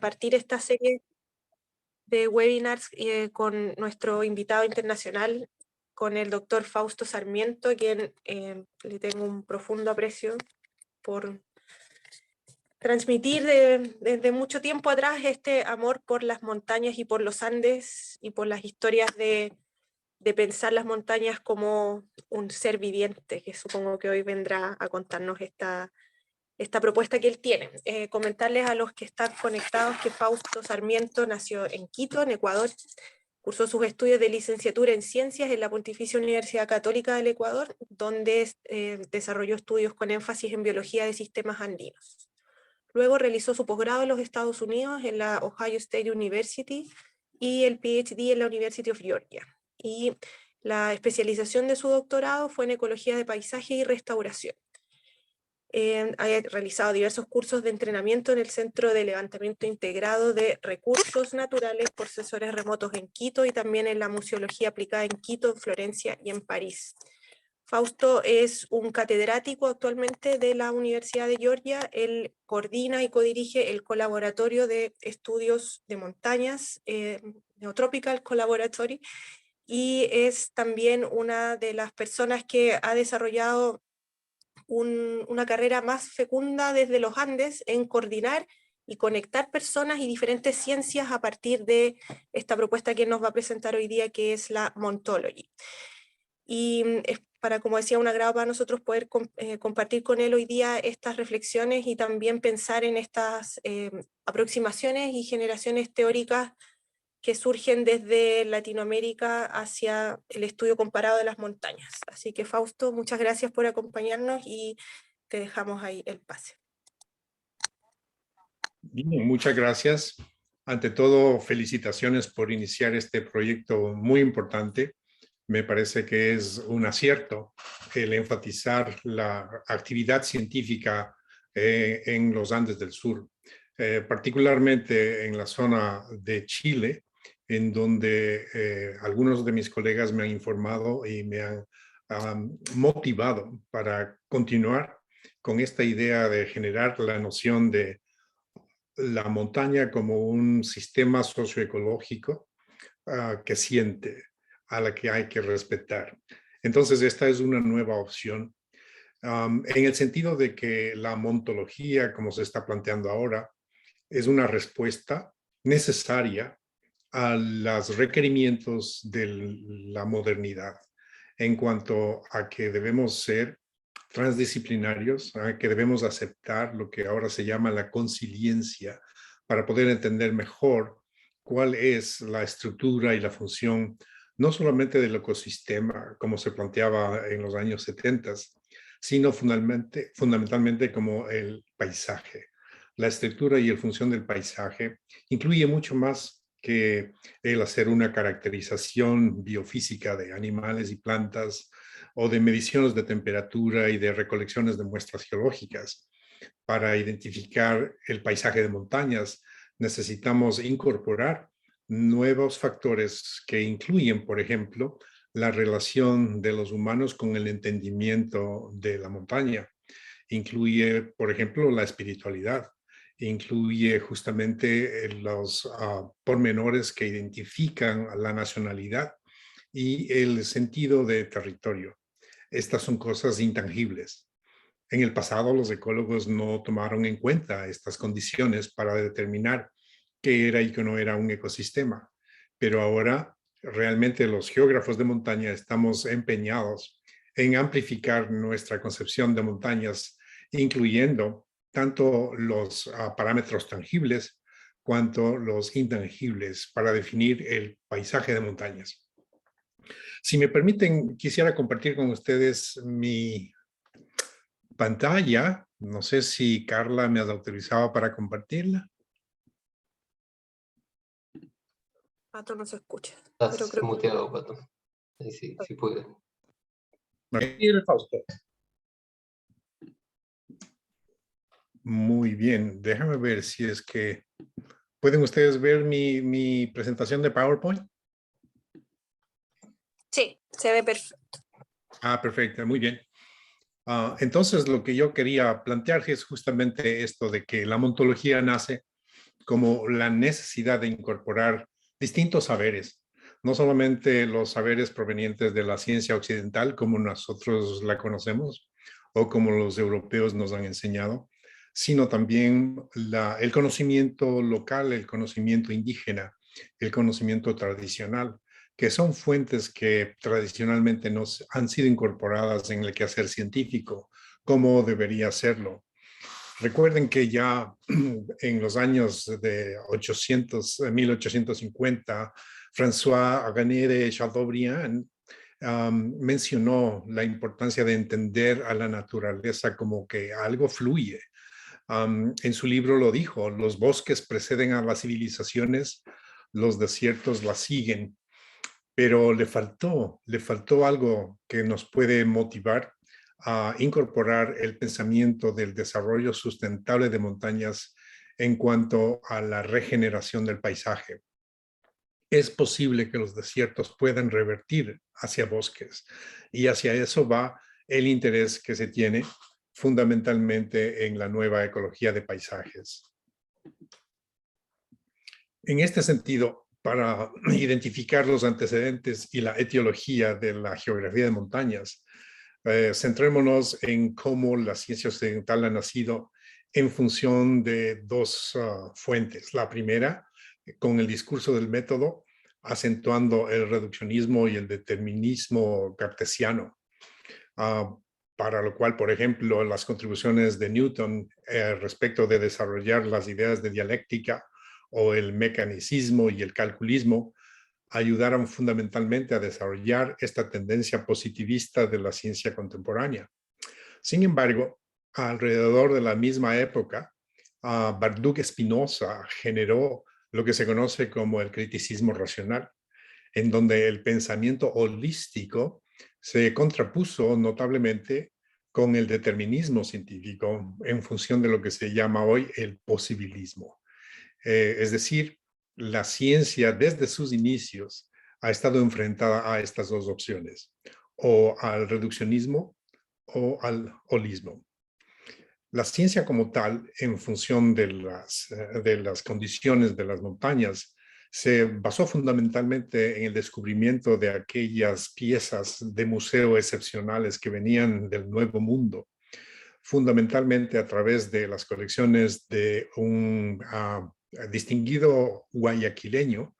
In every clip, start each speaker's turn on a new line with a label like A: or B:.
A: compartir esta serie de webinars con nuestro invitado internacional, con el doctor Fausto Sarmiento, a quien le tengo un profundo aprecio por transmitir desde mucho tiempo atrás este amor por las montañas y por los Andes y por las historias de pensar las montañas como un ser viviente, que supongo que hoy vendrá a contarnos esta propuesta que él tiene. Comentarles a los que están conectados que Fausto Sarmiento nació en Quito, en Ecuador, cursó sus estudios de licenciatura en Ciencias en la Pontificia Universidad Católica del Ecuador, donde desarrolló estudios con énfasis en biología de sistemas andinos. Luego realizó su posgrado en los Estados Unidos en la Ohio State University y el PhD en la University of Georgia. Y la especialización de su doctorado fue en ecología de paisaje y restauración. Ha realizado diversos cursos de entrenamiento en el Centro de Levantamiento Integrado de Recursos Naturales por sensores remotos en Quito y también en la Museología Aplicada en Quito, en Florencia y en París. Fausto es un catedrático actualmente de la Universidad de Georgia. Él coordina y codirige el Colaboratorio de Estudios de Montañas, Neotropical Collaboratory, y es también una de las personas que ha desarrollado una carrera más fecunda desde los Andes en coordinar y conectar personas y diferentes ciencias a partir de esta propuesta que nos va a presentar hoy día, que es la Montology. Y es para, como decía, un agrado para nosotros poder compartir con él hoy día estas reflexiones y también pensar en estas aproximaciones y generaciones teóricas que surgen desde Latinoamérica hacia el estudio comparado de las montañas. Así que, Fausto, muchas gracias por acompañarnos y te dejamos ahí el pase.
B: Bien, muchas gracias. Ante todo, felicitaciones por iniciar este proyecto muy importante. Me parece que es un acierto el enfatizar la actividad científica en los Andes del Sur, particularmente en la zona de Chile, en donde algunos de mis colegas me han informado y me han motivado para continuar con esta idea de generar la noción de la montaña como un sistema socioecológico que siente, a la que hay que respetar. Entonces, esta es una nueva opción, en el sentido de que la montología, como se está planteando ahora, es una respuesta necesaria a los requerimientos de la modernidad en cuanto a que debemos ser transdisciplinarios, que debemos aceptar lo que ahora se llama la consiliencia para poder entender mejor cuál es la estructura y la función no solamente del ecosistema, como se planteaba en los años 70, sino fundamentalmente como el paisaje. La estructura y la función del paisaje incluye mucho más que el hacer una caracterización biofísica de animales y plantas o de mediciones de temperatura y de recolecciones de muestras geológicas. Para identificar el paisaje de montañas, necesitamos incorporar nuevos factores que incluyen, por ejemplo, la relación de los humanos con el entendimiento de la montaña. Incluye, por ejemplo, la espiritualidad. Incluye justamente los pormenores que identifican la nacionalidad y el sentido de territorio. Estas son cosas intangibles. En el pasado, los ecólogos no tomaron en cuenta estas condiciones para determinar qué era y qué no era un ecosistema. Pero ahora, realmente los geógrafos de montaña estamos empeñados en amplificar nuestra concepción de montañas, incluyendo tanto los parámetros tangibles cuanto los intangibles para definir el paisaje de montañas. Si me permiten, quisiera compartir con ustedes mi pantalla. No sé si Carla me has autorizado para compartirla.
A: Pato no se escucha.
C: Estás muteado, Pato. Ahí sí, sí puede.
B: Muy bien, déjame ver si es que... ¿Pueden ustedes ver mi presentación de PowerPoint?
A: Sí, se ve perfecto.
B: Perfecto, muy bien. Entonces, lo que yo quería plantear es justamente esto de que la montología nace como la necesidad de incorporar distintos saberes, no solamente los saberes provenientes de la ciencia occidental, como nosotros la conocemos, o como los europeos nos han enseñado, sino también el conocimiento local, el conocimiento indígena, el conocimiento tradicional, que son fuentes que tradicionalmente nos han sido incorporadas en el quehacer científico, como debería serlo. Recuerden que ya en los años de 1850, François-René de Chateaubriand mencionó la importancia de entender a la naturaleza como que algo fluye. En su libro lo dijo: los bosques preceden a las civilizaciones, los desiertos las siguen. Pero le faltó algo que nos puede motivar a incorporar el pensamiento del desarrollo sustentable de montañas en cuanto a la regeneración del paisaje. Es posible que los desiertos puedan revertir hacia bosques, y hacia eso va el interés que se tiene fundamentalmente en la nueva ecología de paisajes. En este sentido, para identificar los antecedentes y la etiología de la geografía de montañas, centrémonos en cómo la ciencia occidental ha nacido en función de dos fuentes. La primera, con el discurso del método, acentuando el reduccionismo y el determinismo cartesiano, para lo cual, por ejemplo, las contribuciones de Newton respecto de desarrollar las ideas de dialéctica o el mecanicismo y el calculismo ayudaron fundamentalmente a desarrollar esta tendencia positivista de la ciencia contemporánea. Sin embargo, alrededor de la misma época, Bardug Spinoza generó lo que se conoce como el criticismo racional, en donde el pensamiento holístico se contrapuso notablemente con el determinismo científico en función de lo que se llama hoy el posibilismo. Es decir, la ciencia desde sus inicios ha estado enfrentada a estas dos opciones, o al reduccionismo o al holismo. La ciencia como tal, en función de las condiciones de las montañas, se basó fundamentalmente en el descubrimiento de aquellas piezas de museo excepcionales que venían del Nuevo Mundo, fundamentalmente a través de las colecciones de un distinguido guayaquileño,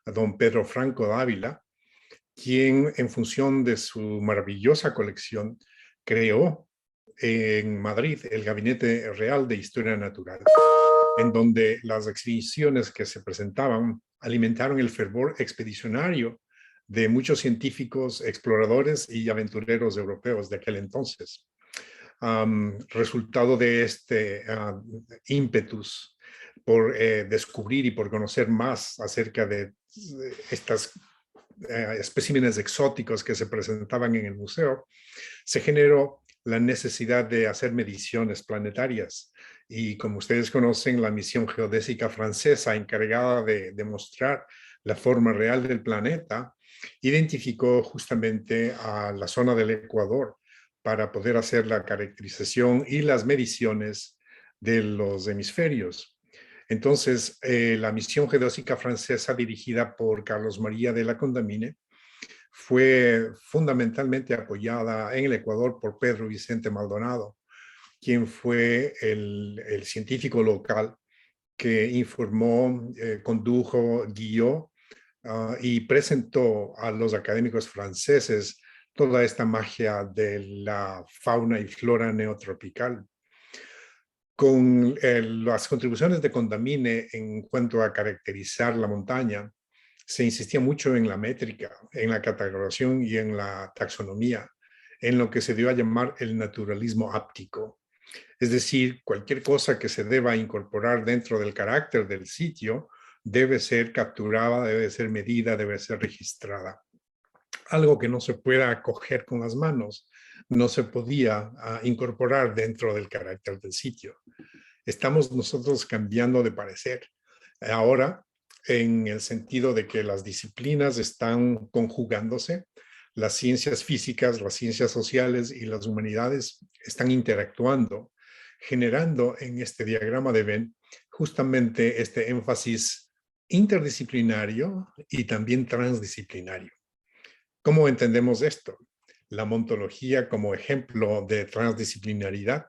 B: don Pedro Franco Dávila, quien en función de su maravillosa colección creó en Madrid el Gabinete Real de Historia Natural, en donde las exhibiciones que se presentaban alimentaron el fervor expedicionario de muchos científicos, exploradores y aventureros europeos de aquel entonces. Resultado de este ímpetus por descubrir y por conocer más acerca de estas especímenes exóticos que se presentaban en el museo, se generó la necesidad de hacer mediciones planetarias. Y como ustedes conocen, la misión geodésica francesa encargada de demostrar la forma real del planeta identificó justamente a la zona del Ecuador para poder hacer la caracterización y las mediciones de los hemisferios. Entonces, la misión geodésica francesa dirigida por Carlos María de la Condamine fue fundamentalmente apoyada en el Ecuador por Pedro Vicente Maldonado, quien fue el científico local que informó, condujo, guió y presentó a los académicos franceses toda esta magia de la fauna y flora neotropical. Con las contribuciones de Condamine en cuanto a caracterizar la montaña, se insistía mucho en la métrica, en la catalogación y en la taxonomía, en lo que se dio a llamar el naturalismo áptico. Es decir, cualquier cosa que se deba incorporar dentro del carácter del sitio debe ser capturada, debe ser medida, debe ser registrada. Algo que no se pueda coger con las manos, no se podía incorporar dentro del carácter del sitio. Estamos nosotros cambiando de parecer. Ahora, en el sentido de que las disciplinas están conjugándose, las ciencias físicas, las ciencias sociales y las humanidades están interactuando, generando en este diagrama de Venn justamente este énfasis interdisciplinario y también transdisciplinario. ¿Cómo entendemos esto? La ontología como ejemplo de transdisciplinaridad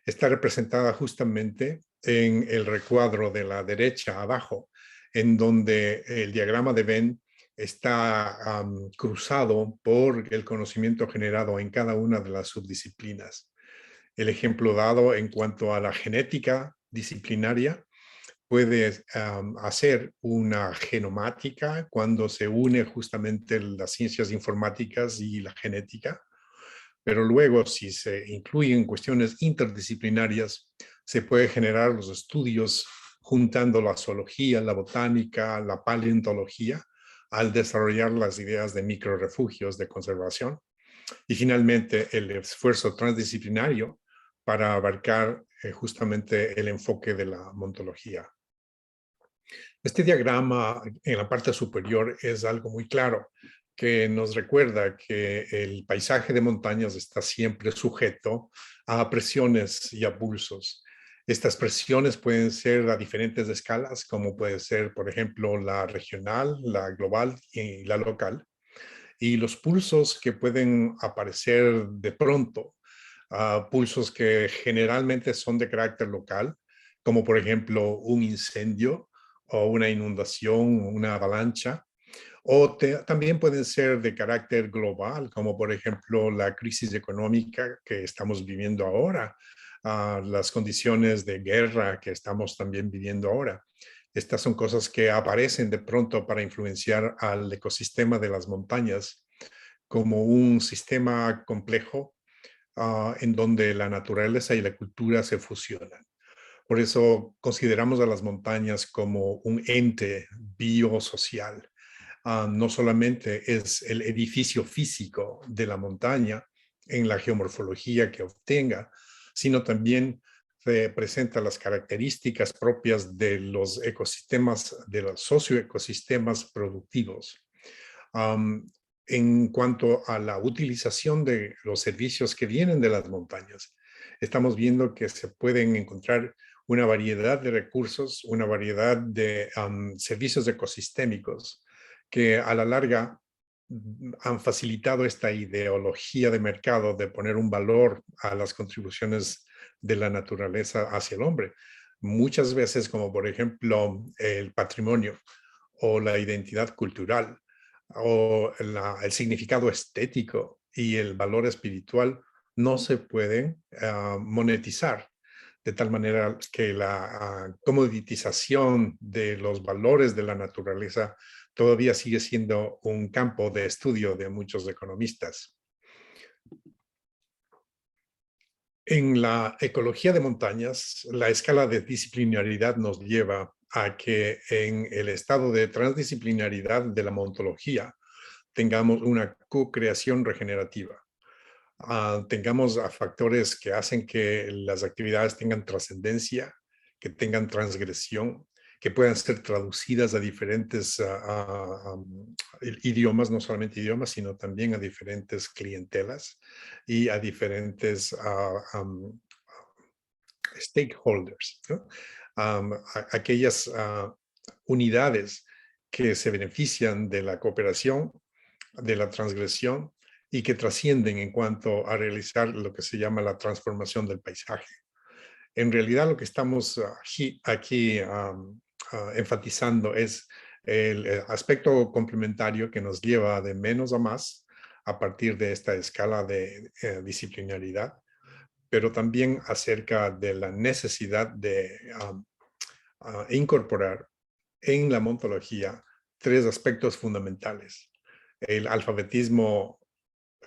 B: está representada justamente en el recuadro de la derecha abajo, en donde el diagrama de Venn está cruzado por el conocimiento generado en cada una de las subdisciplinas. El ejemplo dado en cuanto a la genética disciplinaria puede hacer una genomática cuando se une justamente las ciencias informáticas y la genética, pero luego si se incluyen cuestiones interdisciplinarias, se puede generar los estudios juntando la zoología, la botánica, la paleontología, al desarrollar las ideas de microrefugios de conservación. Y finalmente el esfuerzo transdisciplinario para abarcar justamente el enfoque de la ontología. Este diagrama en la parte superior es algo muy claro que nos recuerda que el paisaje de montañas está siempre sujeto a presiones y a pulsos. Estas presiones pueden ser a diferentes escalas, como puede ser, por ejemplo, la regional, la global y la local. Y los pulsos que pueden aparecer de pronto, pulsos que generalmente son de carácter local, como por ejemplo un incendio o una inundación, una avalancha, o también pueden ser de carácter global, como por ejemplo la crisis económica que estamos viviendo ahora, las condiciones de guerra que estamos también viviendo ahora. Estas son cosas que aparecen de pronto para influenciar al ecosistema de las montañas como un sistema complejo en donde la naturaleza y la cultura se fusionan. Por eso consideramos a las montañas como un ente biosocial. No solamente es el edificio físico de la montaña en la geomorfología que obtenga, sino también presenta las características propias de los ecosistemas, de los socioecosistemas productivos. En cuanto a la utilización de los servicios que vienen de las montañas, estamos viendo que se pueden encontrar una variedad de recursos, una variedad de servicios ecosistémicos que a la larga han facilitado esta ideología de mercado de poner un valor a las contribuciones de la naturaleza hacia el hombre. Muchas veces, como por ejemplo el patrimonio o la identidad cultural o el significado estético y el valor espiritual no se pueden monetizar, de tal manera que la comoditización de los valores de la naturaleza todavía sigue siendo un campo de estudio de muchos economistas. En la ecología de montañas, la escala de disciplinaridad nos lleva a que en el estado de transdisciplinaridad de la ontología tengamos una co-creación regenerativa. Tengamos factores que hacen que las actividades tengan trascendencia, que tengan transgresión, que puedan ser traducidas a diferentes idiomas, no solamente idiomas, sino también a diferentes clientelas y a diferentes stakeholders, ¿no? Aquellas unidades que se benefician de la cooperación, de la transgresión y que trascienden en cuanto a realizar lo que se llama la transformación del paisaje. En realidad lo que estamos aquí enfatizando es el aspecto complementario que nos lleva de menos a más a partir de esta escala de disciplinaridad, pero también acerca de la necesidad de incorporar en la ontología tres aspectos fundamentales: el alfabetismo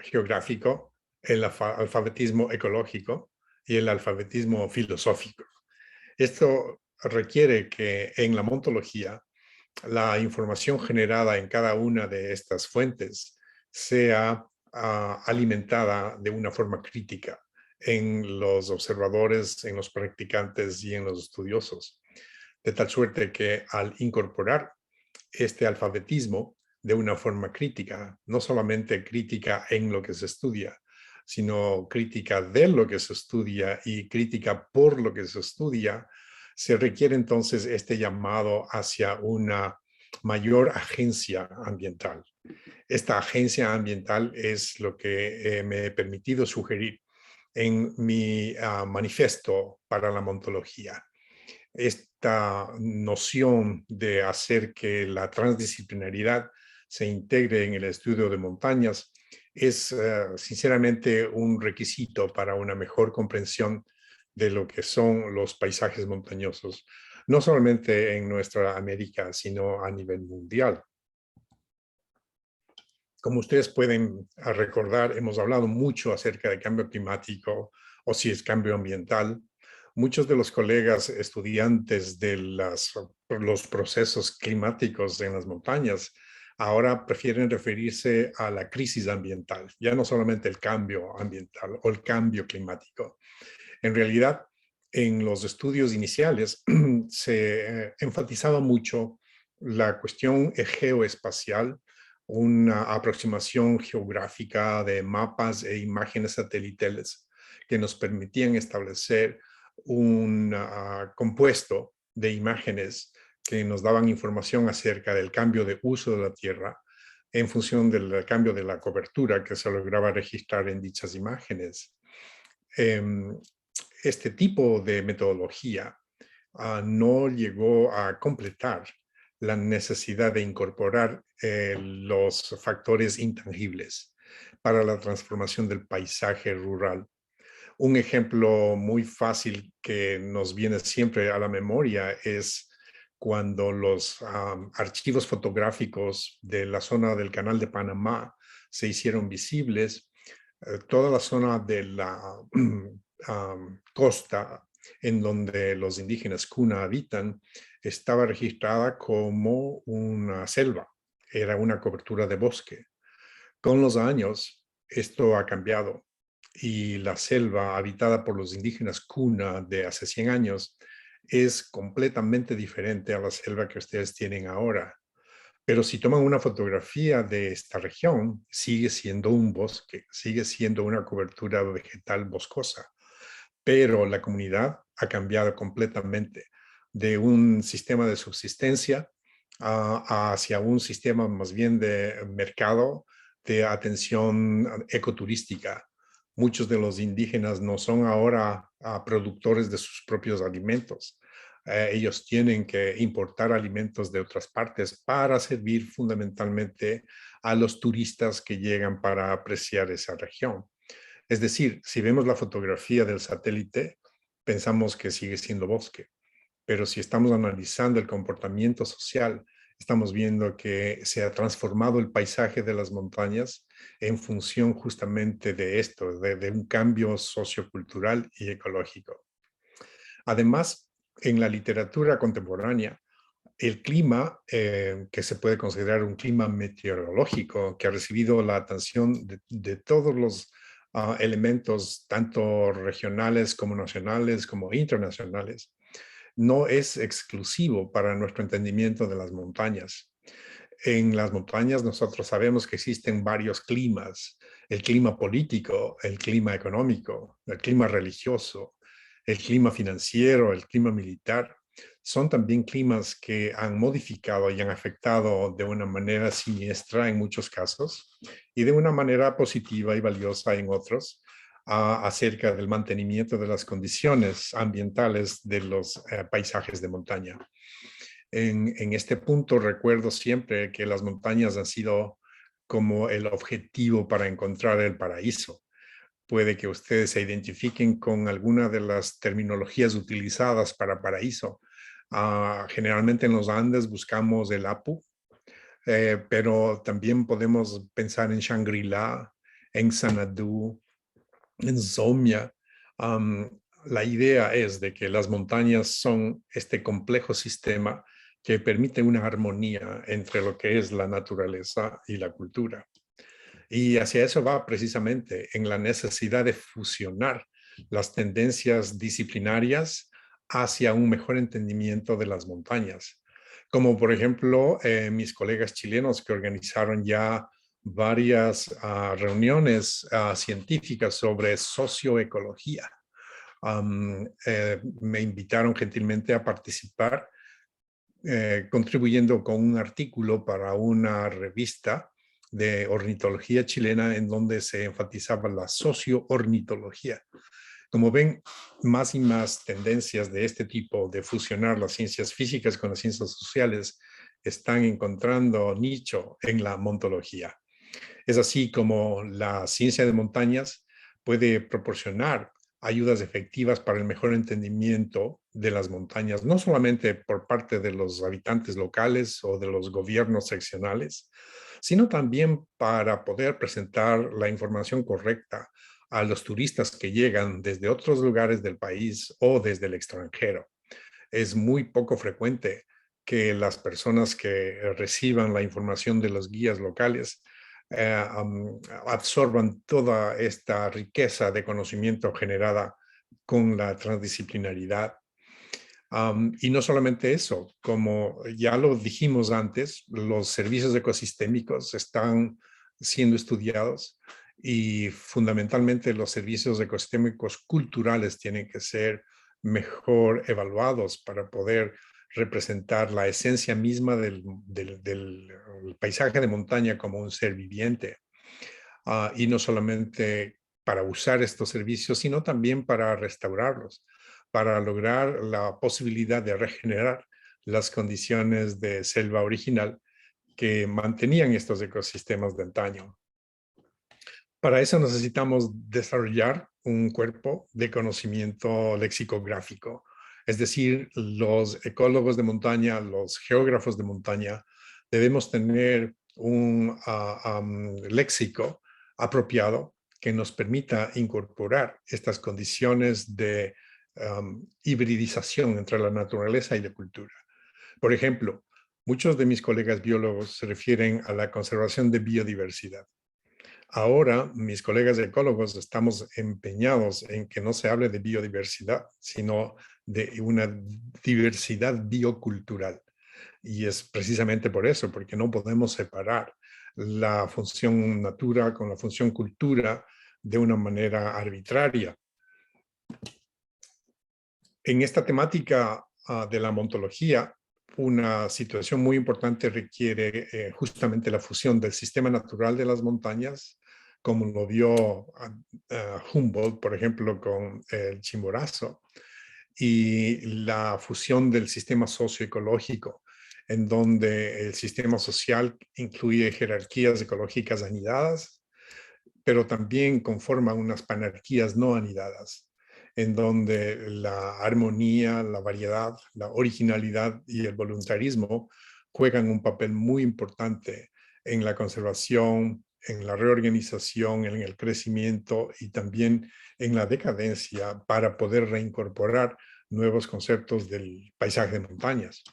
B: geográfico, el alfabetismo ecológico y el alfabetismo filosófico. Esto requiere que en la ontología la información generada en cada una de estas fuentes sea alimentada de una forma crítica en los observadores, en los practicantes y en los estudiosos, de tal suerte que al incorporar este alfabetismo de una forma crítica, no solamente crítica en lo que se estudia, sino crítica de lo que se estudia y crítica por lo que se estudia, Se requiere entonces este llamado hacia una mayor agencia ambiental. Esta agencia ambiental es lo que me he permitido sugerir en mi manifiesto para la montología. Esta noción de hacer que la transdisciplinaridad se integre en el estudio de montañas es sinceramente un requisito para una mejor comprensión de lo que son los paisajes montañosos, no solamente en nuestra América, sino a nivel mundial. Como ustedes pueden recordar, hemos hablado mucho acerca del cambio climático o si es cambio ambiental. Muchos de los colegas estudiantes de los procesos climáticos en las montañas ahora prefieren referirse a la crisis ambiental, ya no solamente el cambio ambiental o el cambio climático. En realidad, en los estudios iniciales se enfatizaba mucho la cuestión geoespacial, una aproximación geográfica de mapas e imágenes satelitales que nos permitían establecer un compuesto de imágenes que nos daban información acerca del cambio de uso de la Tierra en función del cambio de la cobertura que se lograba registrar en dichas imágenes. Este tipo de metodología no llegó a completar la necesidad de incorporar los factores intangibles para la transformación del paisaje rural. Un ejemplo muy fácil que nos viene siempre a la memoria es cuando los archivos fotográficos de la zona del Canal de Panamá se hicieron visibles. Toda la zona de la costa en donde los indígenas Kuna habitan estaba registrada como una selva, era una cobertura de bosque. Con los años, esto ha cambiado y la selva habitada por los indígenas Kuna de hace 100 años es completamente diferente a la selva que ustedes tienen ahora. Pero si toman una fotografía de esta región, sigue siendo un bosque, sigue siendo una cobertura vegetal boscosa, pero la comunidad ha cambiado completamente de un sistema de subsistencia hacia un sistema más bien de mercado, de atención ecoturística. Muchos de los indígenas no son ahora productores de sus propios alimentos. Ellos tienen que importar alimentos de otras partes para servir fundamentalmente a los turistas que llegan para apreciar esa región. Es decir, si vemos la fotografía del satélite, pensamos que sigue siendo bosque, pero si estamos analizando el comportamiento social, estamos viendo que se ha transformado el paisaje de las montañas en función justamente de esto, de un cambio sociocultural y ecológico. Además, en la literatura contemporánea, el clima, que se puede considerar un clima meteorológico, que ha recibido la atención de todos los elementos, tanto regionales como nacionales, como internacionales, no es exclusivo para nuestro entendimiento de las montañas. En las montañas nosotros sabemos que existen varios climas, el clima político, el clima económico, el clima religioso, el clima financiero, el clima militar. Son también climas que han modificado y han afectado de una manera siniestra en muchos casos y de una manera positiva y valiosa en otros acerca del mantenimiento de las condiciones ambientales de los paisajes de montaña. En este punto recuerdo siempre que las montañas han sido como el objetivo para encontrar el paraíso. Puede que ustedes se identifiquen con alguna de las terminologías utilizadas para paraíso. Generalmente en los Andes buscamos el Apu, pero también podemos pensar en Shangri-La, en Xanadu, en Zomia. La idea es de que las montañas son este complejo sistema que permite una armonía entre lo que es la naturaleza y la cultura. Y hacia eso va precisamente en la necesidad de fusionar las tendencias disciplinarias hacia un mejor entendimiento de las montañas. Como por ejemplo, mis colegas chilenos que organizaron ya varias reuniones científicas sobre socioecología, me invitaron gentilmente a participar, contribuyendo con un artículo para una revista de ornitología chilena en donde se enfatizaba la socio-ornitología. Como ven, más y más tendencias de este tipo de fusionar las ciencias físicas con las ciencias sociales están encontrando nicho en la montología. Es así como la ciencia de montañas puede proporcionar ayudas efectivas para el mejor entendimiento de las montañas, no solamente por parte de los habitantes locales o de los gobiernos seccionales, sino también para poder presentar la información correcta a los turistas que llegan desde otros lugares del país o desde el extranjero. Es muy poco frecuente que las personas que reciban la información de los guías locales absorban toda esta riqueza de conocimiento generada con la transdisciplinaridad. Y no solamente eso, como ya lo dijimos antes, los servicios ecosistémicos están siendo estudiados y fundamentalmente los servicios ecosistémicos culturales tienen que ser mejor evaluados para poder representar la esencia misma del paisaje de montaña como un ser viviente. Y no solamente para usar estos servicios, sino también para restaurarlos, para lograr la posibilidad de regenerar las condiciones de selva original que mantenían estos ecosistemas de antaño. Para eso necesitamos desarrollar un cuerpo de conocimiento lexicográfico, es decir, los ecólogos de montaña, los geógrafos de montaña, debemos tener un léxico apropiado que nos permita incorporar estas condiciones de hibridización entre la naturaleza y la cultura. Por ejemplo, muchos de mis colegas biólogos se refieren a la conservación de biodiversidad. Ahora, mis colegas ecólogos estamos empeñados en que no se hable de biodiversidad, sino de una diversidad biocultural. Y es precisamente por eso, porque no podemos separar la función natura con la función cultura de una manera arbitraria. En esta temática de la montología, una situación muy importante requiere justamente la fusión del sistema natural de las montañas, como lo vio Humboldt, por ejemplo, con el Chimborazo, y la fusión del sistema socioecológico, en donde el sistema social incluye jerarquías ecológicas anidadas, pero también conforma unas panarquías no anidadas, en donde la armonía, la variedad, la originalidad y el voluntarismo juegan un papel muy importante en la conservación, en la reorganización, en el crecimiento y también en la decadencia para poder reincorporar nuevos conceptos del paisaje de montañas.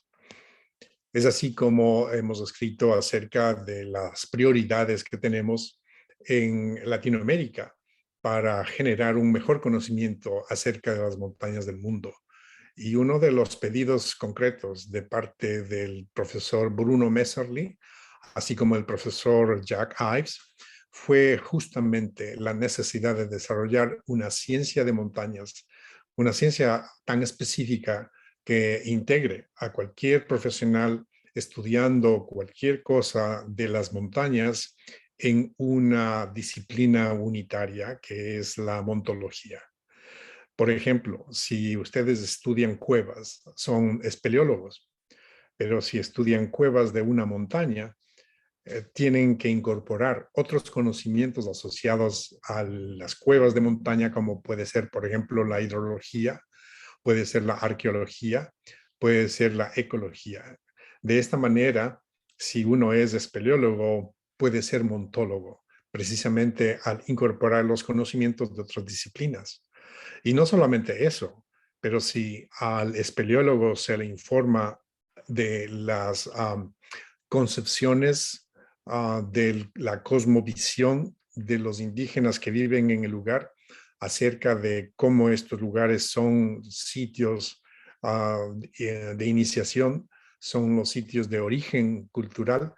B: Es así como hemos escrito acerca de las prioridades que tenemos en Latinoamérica para generar un mejor conocimiento acerca de las montañas del mundo. Y uno de los pedidos concretos de parte del profesor Bruno Messerli, así como el profesor Jack Ives, fue justamente la necesidad de desarrollar una ciencia de montañas, una ciencia tan específica que integre a cualquier profesional estudiando cualquier cosa de las montañas en una disciplina unitaria que es la montología. Por ejemplo, si ustedes estudian cuevas, son espeleólogos, pero si estudian cuevas de una montaña, tienen que incorporar otros conocimientos asociados a las cuevas de montaña, como puede ser, por ejemplo, la hidrología, puede ser la arqueología, puede ser la ecología. De esta manera, si uno es espeleólogo, puede ser montólogo, precisamente al incorporar los conocimientos de otras disciplinas. Y no solamente eso, pero si al espeleólogo se le informa de las concepciones de la cosmovisión de los indígenas que viven en el lugar, acerca de cómo estos lugares son sitios de iniciación, son los sitios de origen cultural.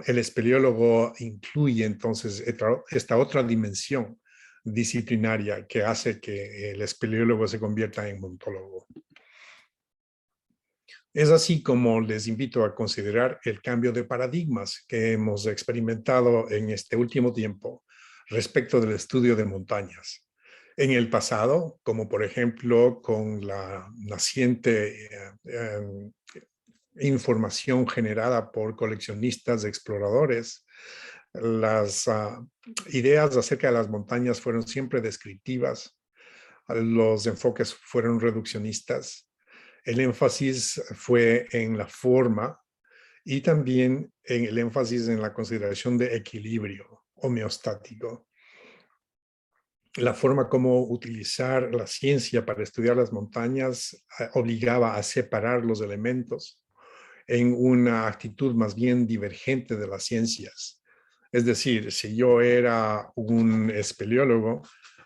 B: El espeleólogo incluye entonces esta otra dimensión disciplinaria que hace que el espeleólogo se convierta en montólogo. Es así como les invito a considerar el cambio de paradigmas que hemos experimentado en este último tiempo respecto del estudio de montañas. En el pasado, como por ejemplo con la naciente información generada por coleccionistas, exploradores, las ideas acerca de las montañas fueron siempre descriptivas, los enfoques fueron reduccionistas, el énfasis fue en la forma y también en el énfasis en la consideración de equilibrio homeostático. La forma como utilizar la ciencia para estudiar las montañas obligaba a separar los elementos en una actitud más bien divergente de las ciencias. Es decir, si yo era un espeleólogo,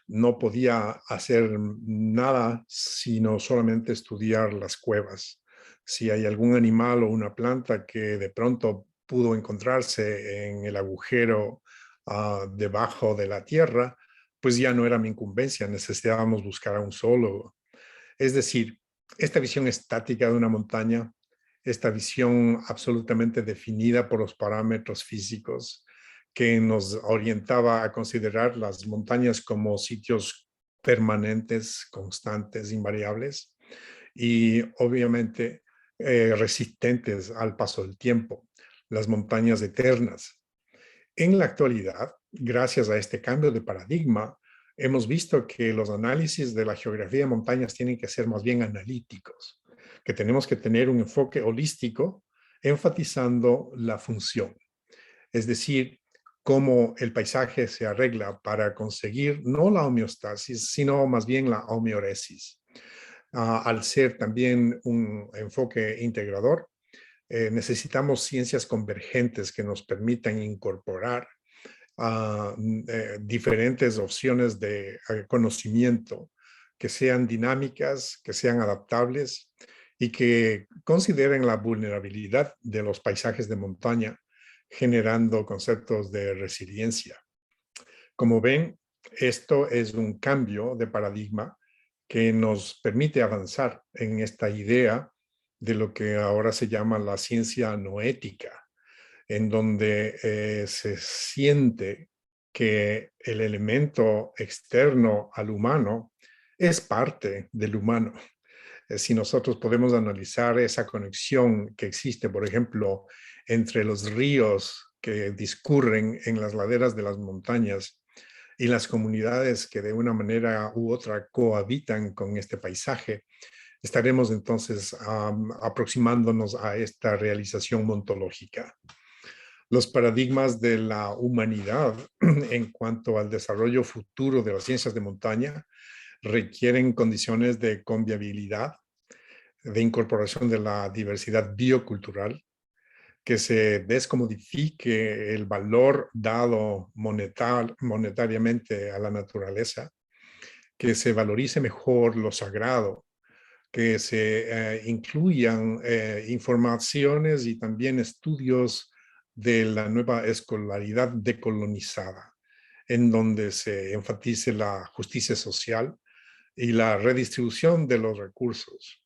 B: no podía hacer nada sino solamente estudiar las cuevas. Si hay algún animal o una planta que de pronto pudo encontrarse en el agujero debajo de la tierra, pues ya no era mi incumbencia, necesitábamos buscar a un zoólogo. Es decir, esta visión estática de una montaña, esta visión absolutamente definida por los parámetros físicos que nos orientaba a considerar las montañas como sitios permanentes, constantes, invariables y obviamente resistentes al paso del tiempo, las montañas eternas. En la actualidad, gracias a este cambio de paradigma, hemos visto que los análisis de la geografía de montañas tienen que ser más bien analíticos, que tenemos que tener un enfoque holístico enfatizando la función, es decir, cómo el paisaje se arregla para conseguir no la homeostasis, sino más bien la homeoresis. Al ser también un enfoque integrador, necesitamos ciencias convergentes que nos permitan incorporar diferentes opciones de conocimiento que sean dinámicas, que sean adaptables y que consideren la vulnerabilidad de los paisajes de montaña, generando conceptos de resiliencia. Como ven, esto es un cambio de paradigma que nos permite avanzar en esta idea de lo que ahora se llama la ciencia noética, en donde se siente que el elemento externo al humano es parte del humano. Si nosotros podemos analizar esa conexión que existe, por ejemplo, entre los ríos que discurren en las laderas de las montañas y las comunidades que de una manera u otra cohabitan con este paisaje, estaremos entonces aproximándonos a esta realización montológica. Los paradigmas de la humanidad en cuanto al desarrollo futuro de las ciencias de montaña requieren condiciones de conviabilidad, de incorporación de la diversidad biocultural, que se descomodifique el valor dado monetariamente a la naturaleza, que se valorice mejor lo sagrado, que se incluyan informaciones y también estudios de la nueva escolaridad decolonizada, en donde se enfatice la justicia social y la redistribución de los recursos.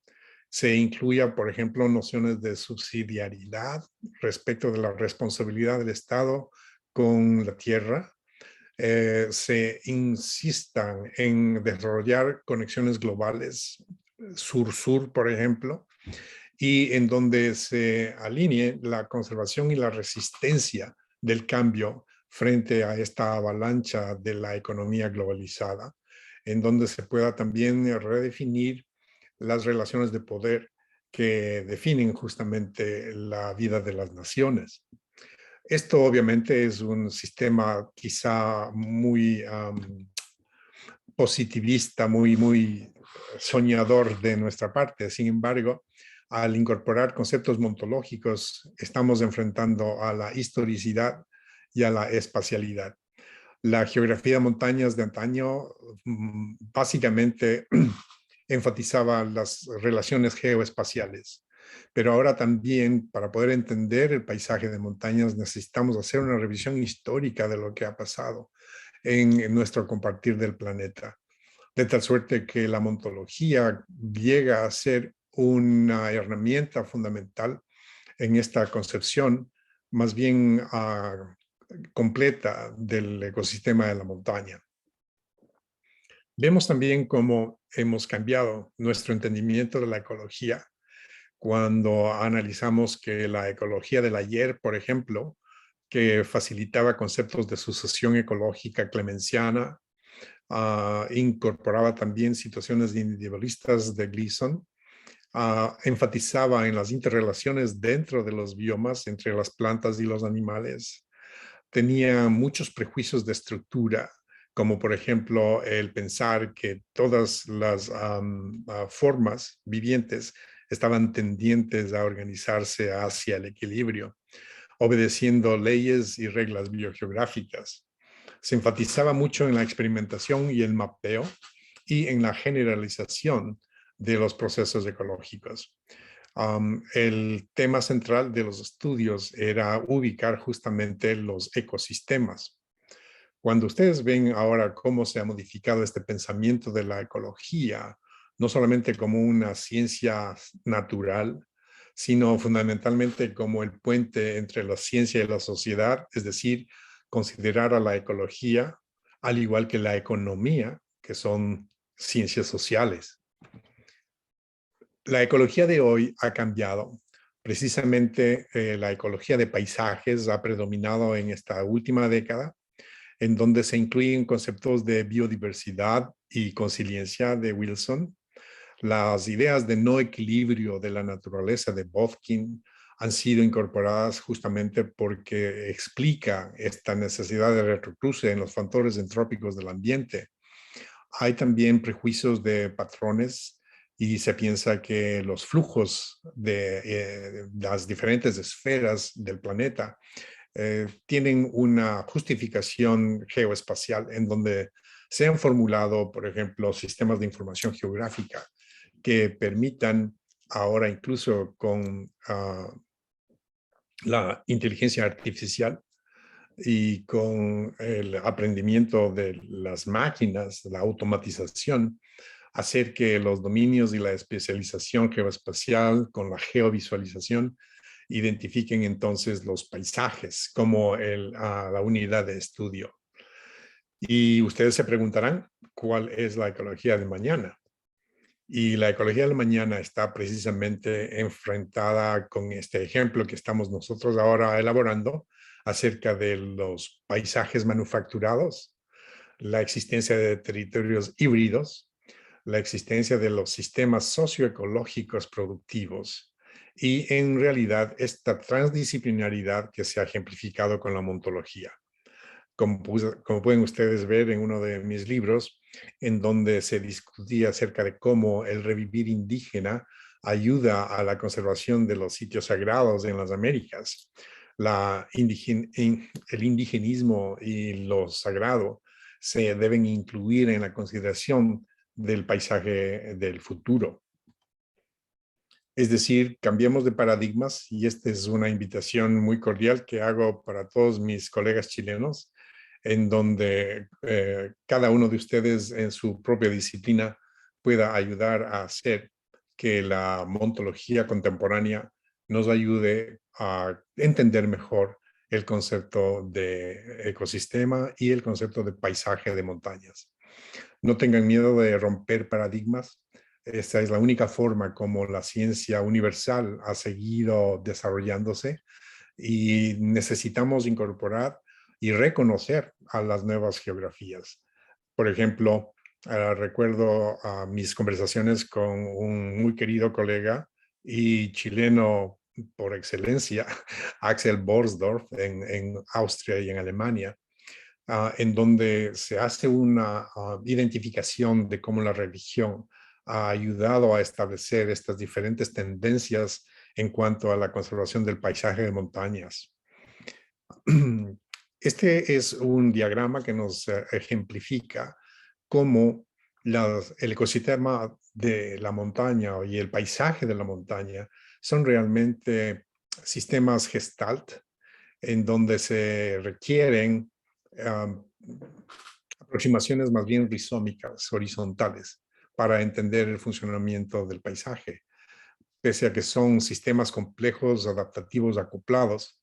B: Se incluya, por ejemplo, nociones de subsidiariedad respecto de la responsabilidad del Estado con la tierra. Se insistan en desarrollar conexiones globales, sur-sur, por ejemplo, y en donde se alinee la conservación y la resistencia del cambio frente a esta avalancha de la economía globalizada, en donde se pueda también redefinir las relaciones de poder que definen justamente la vida de las naciones. Esto obviamente es un sistema quizá muy positivista, muy soñador de nuestra parte. Sin embargo, al incorporar conceptos ontológicos, estamos enfrentando a la historicidad y a la espacialidad. La geografía de montañas de antaño básicamente enfatizaba las relaciones geoespaciales, pero ahora también para poder entender el paisaje de montañas necesitamos hacer una revisión histórica de lo que ha pasado. en nuestro compartir del planeta. De tal suerte que la montología llega a ser una herramienta fundamental en esta concepción más bien completa del ecosistema de la montaña. Vemos también cómo hemos cambiado nuestro entendimiento de la ecología cuando analizamos que la ecología del ayer, por ejemplo, que facilitaba conceptos de sucesión ecológica clemenciana, incorporaba también situaciones individualistas de Gleason, enfatizaba en las interrelaciones dentro de los biomas entre las plantas y los animales, tenía muchos prejuicios de estructura, como por ejemplo el pensar que todas las formas vivientes estaban tendientes a organizarse hacia el equilibrio, obedeciendo leyes y reglas biogeográficas. Se enfatizaba mucho en la experimentación y el mapeo y en la generalización de los procesos ecológicos. El tema central de los estudios era ubicar justamente los ecosistemas. Cuando ustedes ven ahora cómo se ha modificado este pensamiento de la ecología, no solamente como una ciencia natural, sino fundamentalmente como el puente entre la ciencia y la sociedad, es decir, considerar a la ecología al igual que la economía, que son ciencias sociales. La ecología de hoy ha cambiado. Precisamente la ecología de paisajes ha predominado en esta última década, en donde se incluyen conceptos de biodiversidad y consiliencia de Wilson. Las ideas de no equilibrio de la naturaleza de Botkin han sido incorporadas justamente porque explica esta necesidad de retrocruce en los factores entrópicos del ambiente. Hay también prejuicios de patrones y se piensa que los flujos de las diferentes esferas del planeta tienen una justificación geoespacial en donde se han formulado, por ejemplo, sistemas de información geográfica que permitan ahora incluso con la inteligencia artificial y con el aprendimiento de las máquinas, la automatización, hacer que los dominios y la especialización geoespacial con la geovisualización identifiquen entonces los paisajes como la unidad de estudio. Y ustedes se preguntarán, ¿cuál es la ecología de mañana? Y la ecología del mañana está precisamente enfrentada con este ejemplo que estamos nosotros ahora elaborando acerca de los paisajes manufacturados, la existencia de territorios híbridos, la existencia de los sistemas socioecológicos productivos y en realidad esta transdisciplinaridad que se ha ejemplificado con la montología. Como pueden ustedes ver en uno de mis libros, en donde se discutía acerca de cómo el revivir indígena ayuda a la conservación de los sitios sagrados en las Américas. El indigenismo y lo sagrado se deben incluir en la consideración del paisaje del futuro. Es decir, cambiemos de paradigmas y esta es una invitación muy cordial que hago para todos mis colegas chilenos, en donde cada uno de ustedes en su propia disciplina pueda ayudar a hacer que la montología contemporánea nos ayude a entender mejor el concepto de ecosistema y el concepto de paisaje de montañas. No tengan miedo de romper paradigmas. Esta es la única forma como la ciencia universal ha seguido desarrollándose y necesitamos incorporar y reconocer a las nuevas geografías. Por ejemplo, recuerdo mis conversaciones con un muy querido colega y chileno por excelencia, Axel Borsdorf, en Austria y en Alemania, en donde se hace una identificación de cómo la religión ha ayudado a establecer estas diferentes tendencias en cuanto a la conservación del paisaje de montañas. Este es un diagrama que nos ejemplifica cómo el ecosistema de la montaña y el paisaje de la montaña son realmente sistemas gestalt en donde se requieren aproximaciones más bien rizómicas, horizontales, para entender el funcionamiento del paisaje, pese a que son sistemas complejos, adaptativos, acoplados,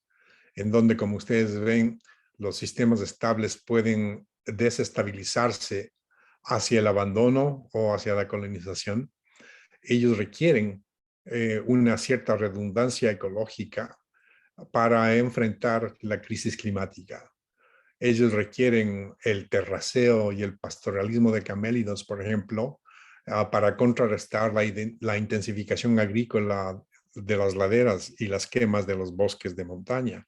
B: en donde, como ustedes ven, los sistemas estables pueden desestabilizarse hacia el abandono o hacia la colonización. Ellos requieren una cierta redundancia ecológica para enfrentar la crisis climática. Ellos requieren el terraceo y el pastoralismo de camélidos, por ejemplo, para contrarrestar la intensificación agrícola de las laderas y las quemas de los bosques de montaña.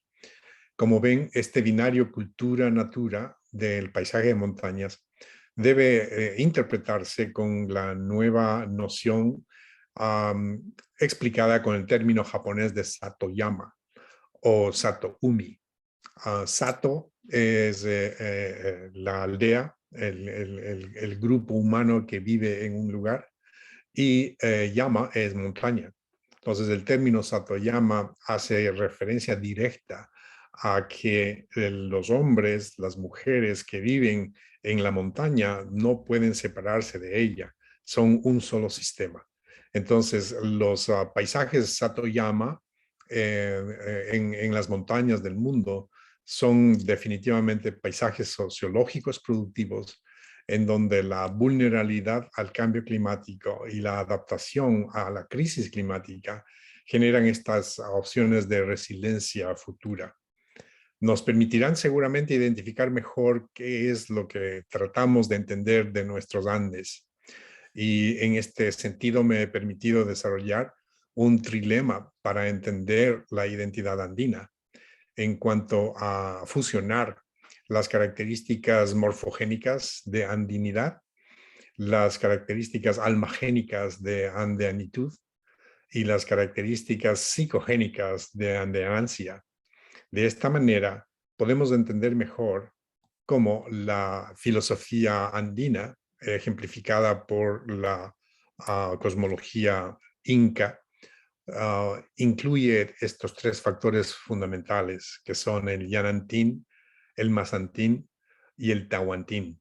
B: Como ven, este binario cultura-natura del paisaje de montañas debe interpretarse con la nueva noción explicada con el término japonés de Satoyama o Sato-umi. Sato es la aldea, el grupo humano que vive en un lugar, y Yama es montaña. Entonces el término Satoyama hace referencia directa a que los hombres, las mujeres que viven en la montaña no pueden separarse de ella, son un solo sistema. Entonces los paisajes Satoyama en las montañas del mundo son definitivamente paisajes sociológicos productivos en donde la vulnerabilidad al cambio climático y la adaptación a la crisis climática generan estas opciones de resiliencia futura. Nos permitirán seguramente identificar mejor qué es lo que tratamos de entender de nuestros Andes. Y en este sentido me he permitido desarrollar un trilema para entender la identidad andina en cuanto a fusionar las características morfogénicas de andinidad, las características almagénicas de andeanitud y las características psicogénicas de andeanancia. De esta manera podemos entender mejor cómo la filosofía andina, ejemplificada por la cosmología inca, incluye estos tres factores fundamentales que son el Yanantín, el Mazantín y el Tahuantín.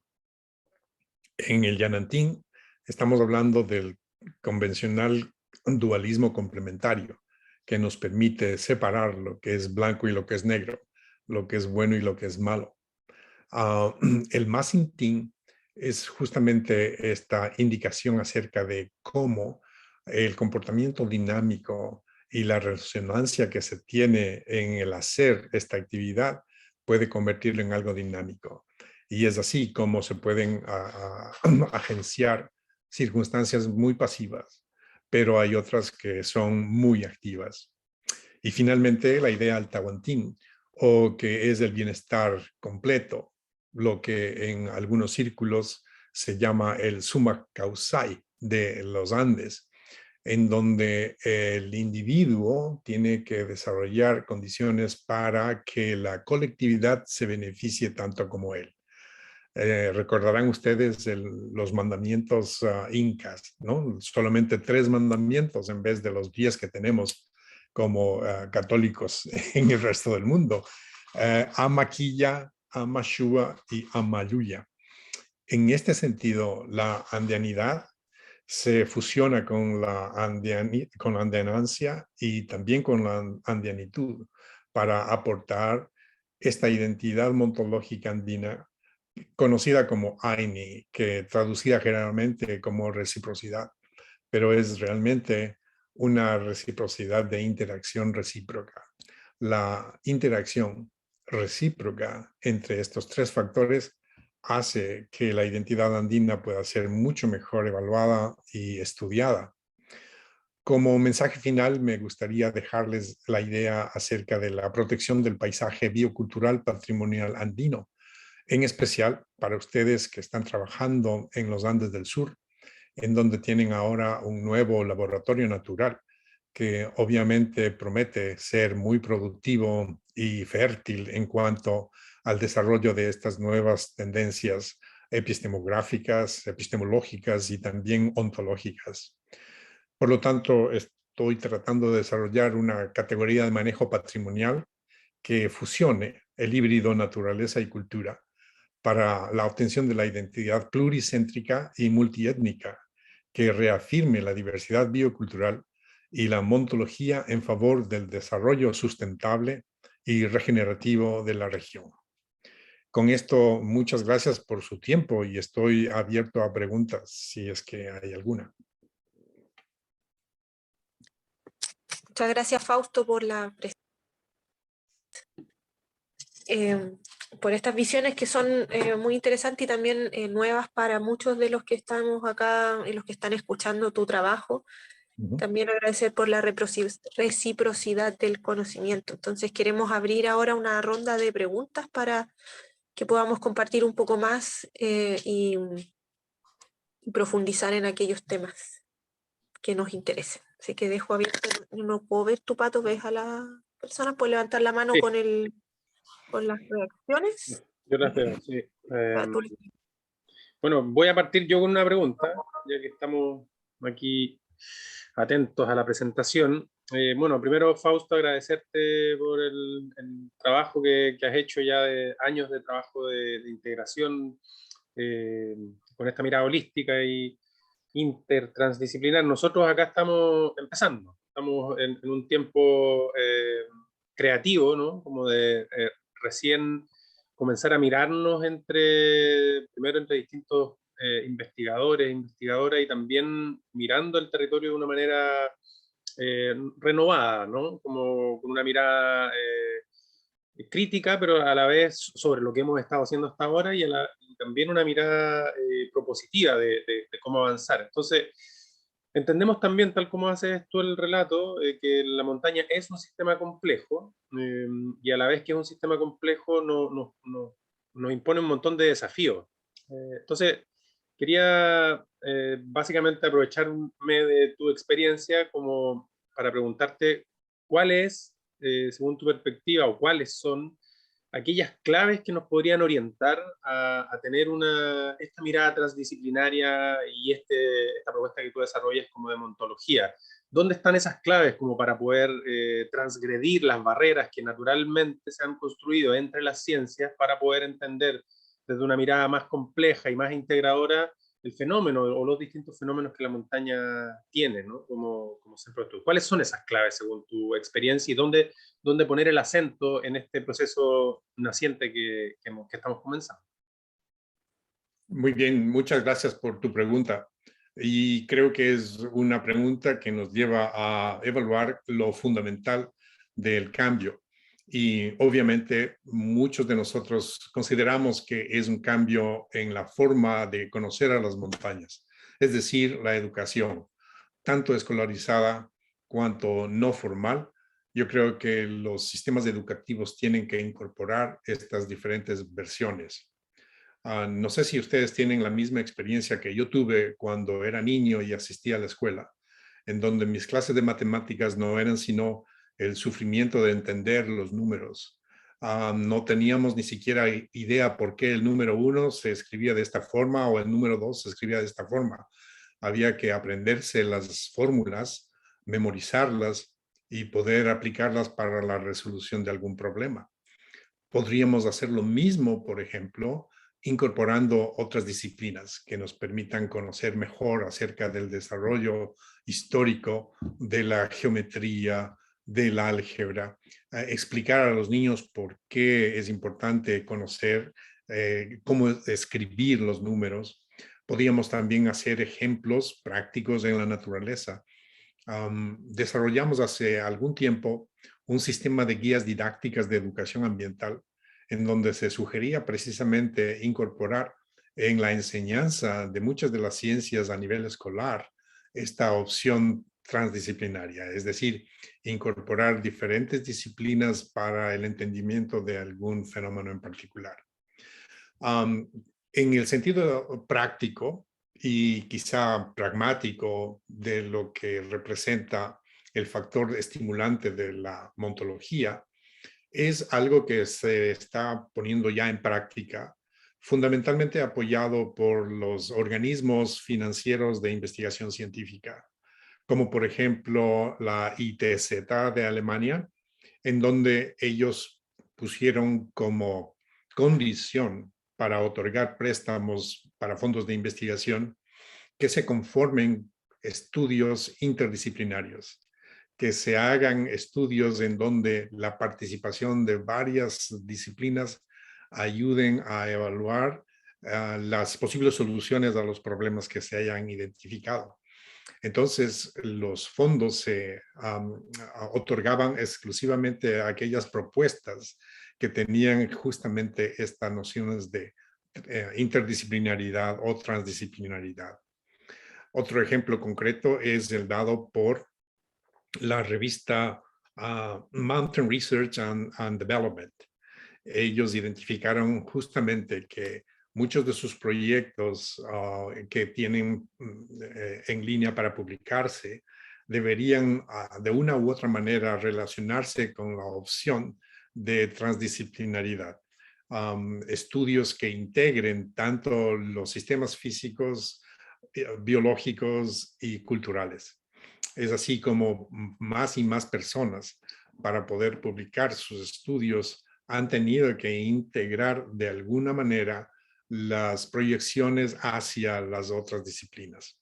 B: En el Yanantín estamos hablando del convencional dualismo complementario que nos permite separar lo que es blanco y lo que es negro, lo que es bueno y lo que es malo. El Mazantín es justamente esta indicación acerca de cómo el comportamiento dinámico y la resonancia que se tiene en el hacer esta actividad puede convertirlo en algo dinámico. Y es así como se pueden agenciar circunstancias muy pasivas, pero hay otras que son muy activas. Y finalmente la idea del Tahuantín, o que es el bienestar completo, lo que en algunos círculos se llama el Summa Causae de los Andes, en donde el individuo tiene que desarrollar condiciones para que la colectividad se beneficie tanto como él. Recordarán ustedes los mandamientos incas, ¿no? Solamente 3 mandamientos en vez de los 10 que tenemos como católicos en el resto del mundo. Amaquilla, Amashua y Amaluya. En este sentido, la andeanidad se fusiona con la andeanancia y también con la andeanitud para aportar esta identidad ontológica andina conocida como Aini, que traducida generalmente como reciprocidad, pero es realmente una reciprocidad de interacción recíproca. La interacción recíproca entre estos 3 factores hace que la identidad andina pueda ser mucho mejor evaluada y estudiada. Como mensaje final, me gustaría dejarles la idea acerca de la protección del paisaje biocultural patrimonial andino, en especial para ustedes que están trabajando en los Andes del Sur, en donde tienen ahora un nuevo laboratorio natural que obviamente promete ser muy productivo y fértil en cuanto al desarrollo de estas nuevas tendencias epistemológicas y también ontológicas. Por lo tanto, estoy tratando de desarrollar una categoría de manejo patrimonial que fusione el híbrido naturaleza y cultura para la obtención de la identidad pluricéntrica y multiétnica que reafirme la diversidad biocultural y la ontología en favor del desarrollo sustentable y regenerativo de la región. Con esto, muchas gracias por su tiempo y estoy abierto a preguntas si es que hay alguna.
A: Muchas gracias, Fausto, por la por estas visiones que son muy interesantes y también nuevas para muchos de los que estamos acá y los que están escuchando tu trabajo. También agradecer por la reciprocidad del conocimiento. Entonces queremos abrir ahora una ronda de preguntas para que podamos compartir un poco más y profundizar en aquellos temas que nos interesen. Así que dejo abierto, no puedo ver tu Pato, ves a la persona, puedes levantar la mano
D: Sí.
A: con las reacciones.
D: Yo las veo, sí.
A: Tú-
D: Bueno, voy a partir yo con una pregunta, ya que estamos aquí atentos a la presentación. Bueno, primero, Fausto, agradecerte por el trabajo que has hecho ya de años de trabajo de integración con esta mirada holística y intertransdisciplinar. Nosotros acá estamos empezando, estamos en un tiempo creativo, ¿no? Como de recién comenzar a mirarnos primero entre distintos investigadores, investigadoras y también mirando el territorio de una manera renovada, ¿no? Como con una mirada crítica, pero a la vez sobre lo que hemos estado haciendo hasta ahora y también una mirada propositiva de cómo avanzar. Entonces, entendemos también, tal como haces tú el relato, que la montaña es un sistema complejo y a la vez que es un sistema complejo nos impone un montón de desafíos. Entonces, quería básicamente aprovecharme de tu experiencia como para preguntarte cuál es, según tu perspectiva, o cuáles son aquellas claves que nos podrían orientar a tener esta mirada transdisciplinaria y esta propuesta que tú desarrollas como de ontología. ¿Dónde están esas claves como para poder transgredir las barreras que naturalmente se han construido entre las ciencias para poder entender desde una mirada más compleja y más integradora el fenómeno o los distintos fenómenos que la montaña tiene, ¿no? Como centro de estudio? ¿Cuáles son esas claves según tu experiencia y dónde poner el acento en este proceso naciente que estamos comenzando?
B: Muy bien, muchas gracias por tu pregunta. Y creo que es una pregunta que nos lleva a evaluar lo fundamental del cambio. Y obviamente muchos de nosotros consideramos que es un cambio en la forma de conocer a las montañas, es decir, la educación, tanto escolarizada cuanto no formal. Yo creo que los sistemas educativos tienen que incorporar estas diferentes versiones. No sé si ustedes tienen la misma experiencia que yo tuve cuando era niño y asistía a la escuela, en donde mis clases de matemáticas no eran sino el sufrimiento de entender los números. No teníamos ni siquiera idea por qué el número 1 se escribía de esta forma o el número 2 se escribía de esta forma. Había que aprenderse las fórmulas, memorizarlas y poder aplicarlas para la resolución de algún problema. Podríamos hacer lo mismo, por ejemplo, incorporando otras disciplinas que nos permitan conocer mejor acerca del desarrollo histórico de la geometría, de la álgebra, explicar a los niños por qué es importante conocer cómo escribir los números. Podríamos también hacer ejemplos prácticos en la naturaleza. Desarrollamos hace algún tiempo un sistema de guías didácticas de educación ambiental en donde se sugería precisamente incorporar en la enseñanza de muchas de las ciencias a nivel escolar esta opción transdisciplinaria, es decir, incorporar diferentes disciplinas para el entendimiento de algún fenómeno en particular. En el sentido práctico y quizá pragmático de lo que representa el factor estimulante de la ontología, es algo que se está poniendo ya en práctica, fundamentalmente apoyado por los organismos financieros de investigación científica, como por ejemplo la ITZ de Alemania, en donde ellos pusieron como condición para otorgar préstamos para fondos de investigación, que se conformen estudios interdisciplinarios, que se hagan estudios en donde la participación de varias disciplinas ayuden a evaluar las posibles soluciones a los problemas que se hayan identificado. Entonces, los fondos se otorgaban exclusivamente a aquellas propuestas que tenían justamente estas nociones de interdisciplinaridad o transdisciplinaridad. Otro ejemplo concreto es el dado por la revista Mountain Research and Development. Ellos identificaron justamente que muchos de sus proyectos que tienen en línea para publicarse deberían de una u otra manera relacionarse con la opción de transdisciplinaridad. Estudios que integren tanto los sistemas físicos, biológicos y culturales. Es así como más y más personas, para poder publicar sus estudios, han tenido que integrar de alguna manera las proyecciones hacia las otras disciplinas.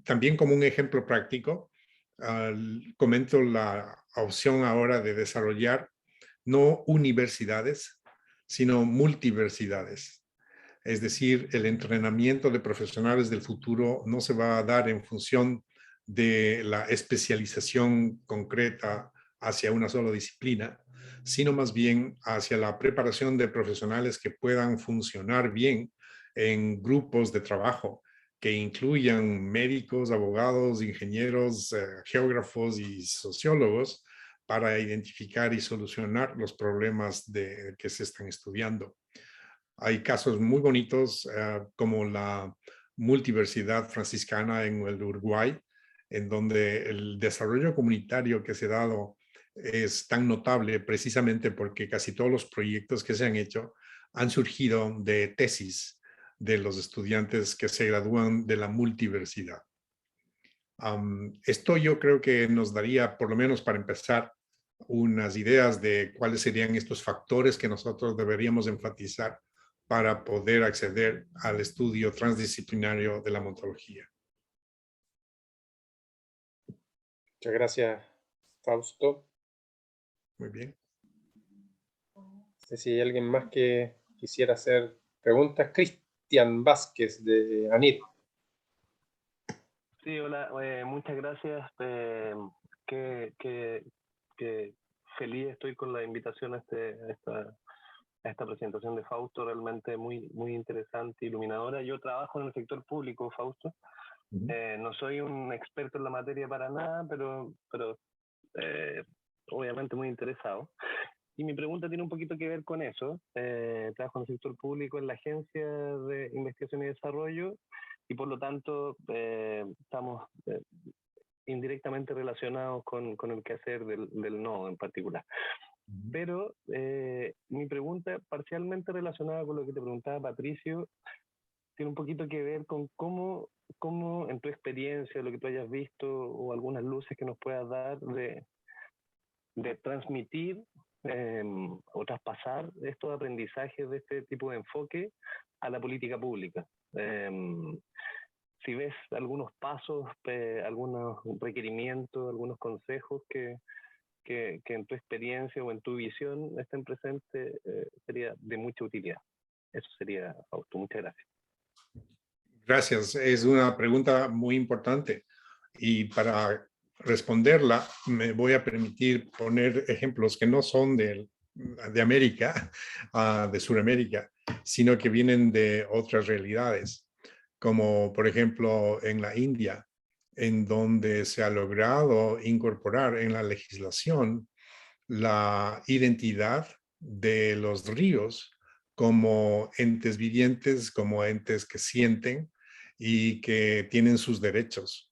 B: También como un ejemplo práctico, comento la opción ahora de desarrollar no universidades, sino multiversidades. Es decir, el entrenamiento de profesionales del futuro no se va a dar en función de la especialización concreta hacia una sola disciplina, sino más bien hacia la preparación de profesionales que puedan funcionar bien en grupos de trabajo que incluyan médicos, abogados, ingenieros, geógrafos y sociólogos para identificar y solucionar los problemas que se están estudiando. Hay casos muy bonitos como la multiversidad franciscana en el Uruguay, en donde el desarrollo comunitario que se ha dado es tan notable precisamente porque casi todos los proyectos que se han hecho han surgido de tesis de los estudiantes que se gradúan de la multiversidad. Esto yo creo que nos daría, por lo menos para empezar, unas ideas de cuáles serían estos factores que nosotros deberíamos enfatizar para poder acceder al estudio transdisciplinario de la ontología.
D: Muchas gracias, Fausto.
B: Muy bien.
D: No sé si hay alguien más que quisiera hacer preguntas. Cristian Vázquez, de ANID.
E: Sí, hola, muchas gracias. Que feliz estoy con la invitación a esta presentación de Fausto, realmente muy, muy interesante, iluminadora. Yo trabajo en el sector público, Fausto. No soy un experto en la materia para nada, pero obviamente muy interesado. Y mi pregunta tiene un poquito que ver con eso. Trabajo en el sector público, en la Agencia de Investigación y Desarrollo, y por lo tanto estamos indirectamente relacionados con el quehacer del nodo en particular. Pero mi pregunta, parcialmente relacionada con lo que te preguntaba Patricio, tiene un poquito que ver con cómo en tu experiencia, lo que tú hayas visto, o algunas luces que nos puedas dar de transmitir o traspasar estos aprendizajes de este tipo de enfoque a la política pública. Si ves algunos pasos, algunos requerimientos, algunos consejos que en tu experiencia o en tu visión estén presentes, sería de mucha utilidad. Eso sería, Fausto. Muchas gracias.
B: Gracias. Es una pregunta muy importante. Y para responderla, me voy a permitir poner ejemplos que no son de América, de Sudamérica, sino que vienen de otras realidades, como por ejemplo en la India, en donde se ha logrado incorporar en la legislación la identidad de los ríos como entes vivientes, como entes que sienten y que tienen sus derechos.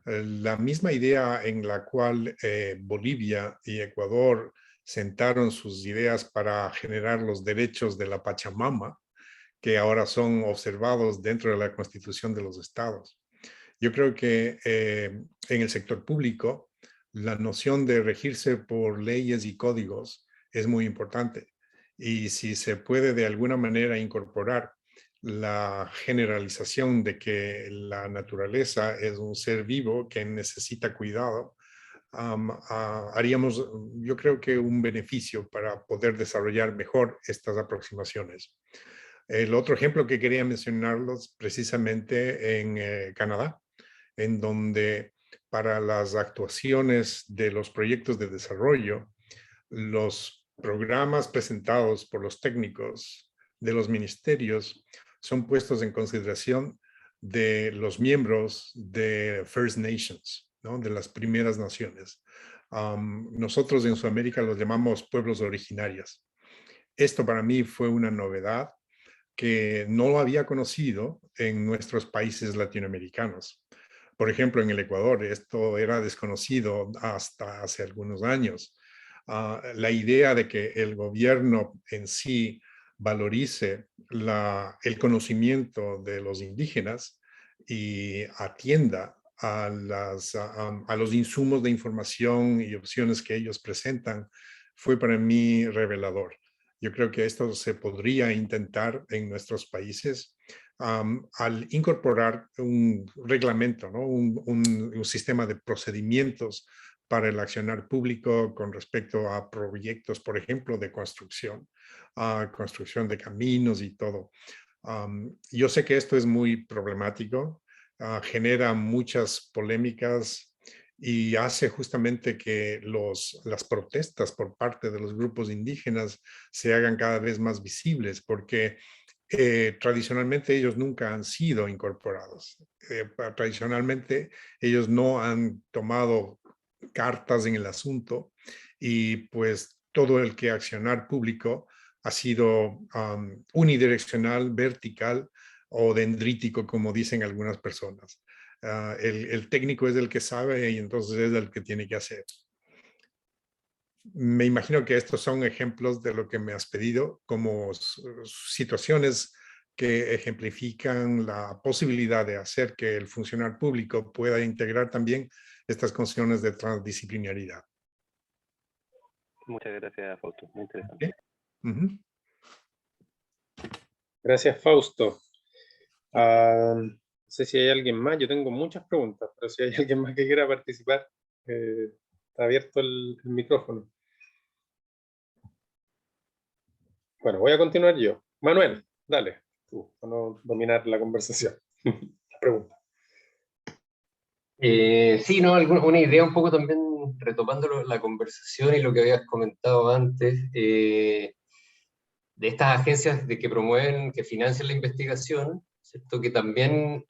B: La misma idea en la cual Bolivia y Ecuador sentaron sus ideas para generar los derechos de la Pachamama, que ahora son observados dentro de la Constitución de los Estados. Yo creo que en el sector público, la noción de regirse por leyes y códigos es muy importante. y si se puede de alguna manera incorporar la generalización de que la naturaleza es un ser vivo que necesita cuidado, haríamos, yo creo que un beneficio para poder desarrollar mejor estas aproximaciones. El otro ejemplo que quería mencionarlos precisamente en Canadá, en donde para las actuaciones de los proyectos de desarrollo, los programas presentados por los técnicos de los ministerios son puestos en consideración de los miembros de First Nations, ¿no? De las primeras naciones. Nosotros en Sudamérica los llamamos pueblos originarios. Esto para mí fue una novedad que no lo había conocido en nuestros países latinoamericanos. Por ejemplo, en el Ecuador, esto era desconocido hasta hace algunos años. La idea de que el gobierno en sí valorice el conocimiento de los indígenas y atienda a los insumos de información y opciones que ellos presentan fue para mí revelador. Yo creo que esto se podría intentar en nuestros países al incorporar un reglamento, ¿no? un sistema de procedimientos para el accionar público con respecto a proyectos, por ejemplo, de construcción de caminos y todo. Yo sé que esto es muy problemático, genera muchas polémicas y hace justamente que las protestas por parte de los grupos indígenas se hagan cada vez más visibles, porque tradicionalmente ellos nunca han sido incorporados. Tradicionalmente ellos no han tomado cartas en el asunto y pues todo el que accionar público ha sido unidireccional, vertical o dendrítico, como dicen algunas personas. El técnico es el que sabe y entonces es el que tiene que hacer. Me imagino que estos son ejemplos de lo que me has pedido como situaciones que ejemplifican la posibilidad de hacer que el funcionario público pueda integrar también estas condiciones de transdisciplinaridad.
E: Muchas gracias, Fausto. Muy interesante.
B: Okay.
D: Gracias, Fausto. No sé si hay alguien más. Yo tengo muchas preguntas, pero si hay alguien más que quiera participar, está abierto el micrófono. Bueno, voy a continuar yo. Manuel, dale, tú, para no dominar la conversación. La pregunta.
C: Sí, no, una idea un poco también retomando la conversación y lo que habías comentado antes, de estas agencias que promueven, que financian la investigación, ¿cierto? Que también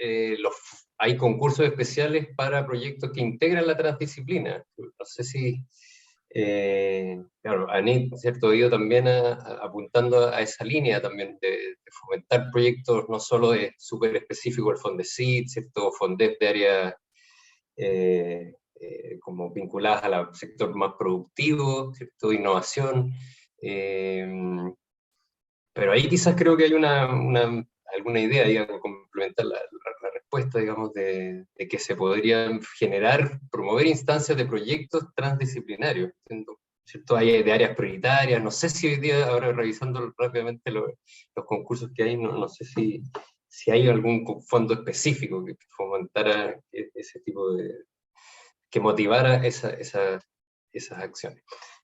C: hay concursos especiales para proyectos que integran la transdisciplina. No sé si, claro, ANIT, ¿cierto? Ha ido también apuntando a esa línea también de fomentar proyectos no solo de súper específico el Fondesit, ¿cierto? Fondet de áreas como vinculadas al sector más productivo, ¿cierto? Innovación. Pero ahí quizás creo que hay alguna idea, digamos, complementar la respuesta, digamos, de que se podrían promover instancias de proyectos transdisciplinarios, ¿cierto? Hay de áreas prioritarias, no sé si hoy día, ahora revisando rápidamente los concursos que hay, no sé si hay algún fondo específico que fomentara ese tipo que motivara esas acciones.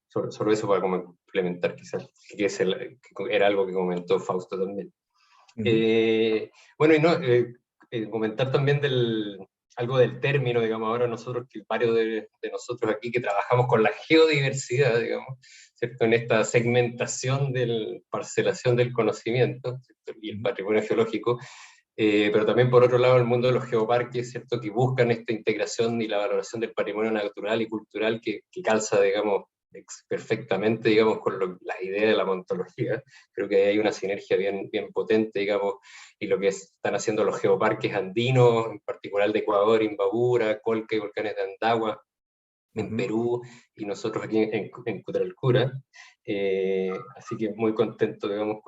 C: Sobre eso para complementar quizás, que era algo que comentó Fausto también. Bueno, y comentar también algo del término, digamos, ahora nosotros, que varios de nosotros aquí que trabajamos con la geodiversidad, digamos, ¿cierto? En esta segmentación parcelación del conocimiento, ¿cierto? Y el patrimonio geológico, pero también por otro lado el mundo de los geoparques, ¿cierto? Que buscan esta integración y la valoración del patrimonio natural y cultural que calza, digamos, perfectamente, digamos, con la idea de la ontología. Creo que hay una sinergia bien potente, digamos, y lo que están haciendo los geoparques andinos, en particular de Ecuador, Imbabura, Colca y volcanes de Andagua, en Perú, y nosotros aquí en Cutralcura. Así que muy contento, digamos,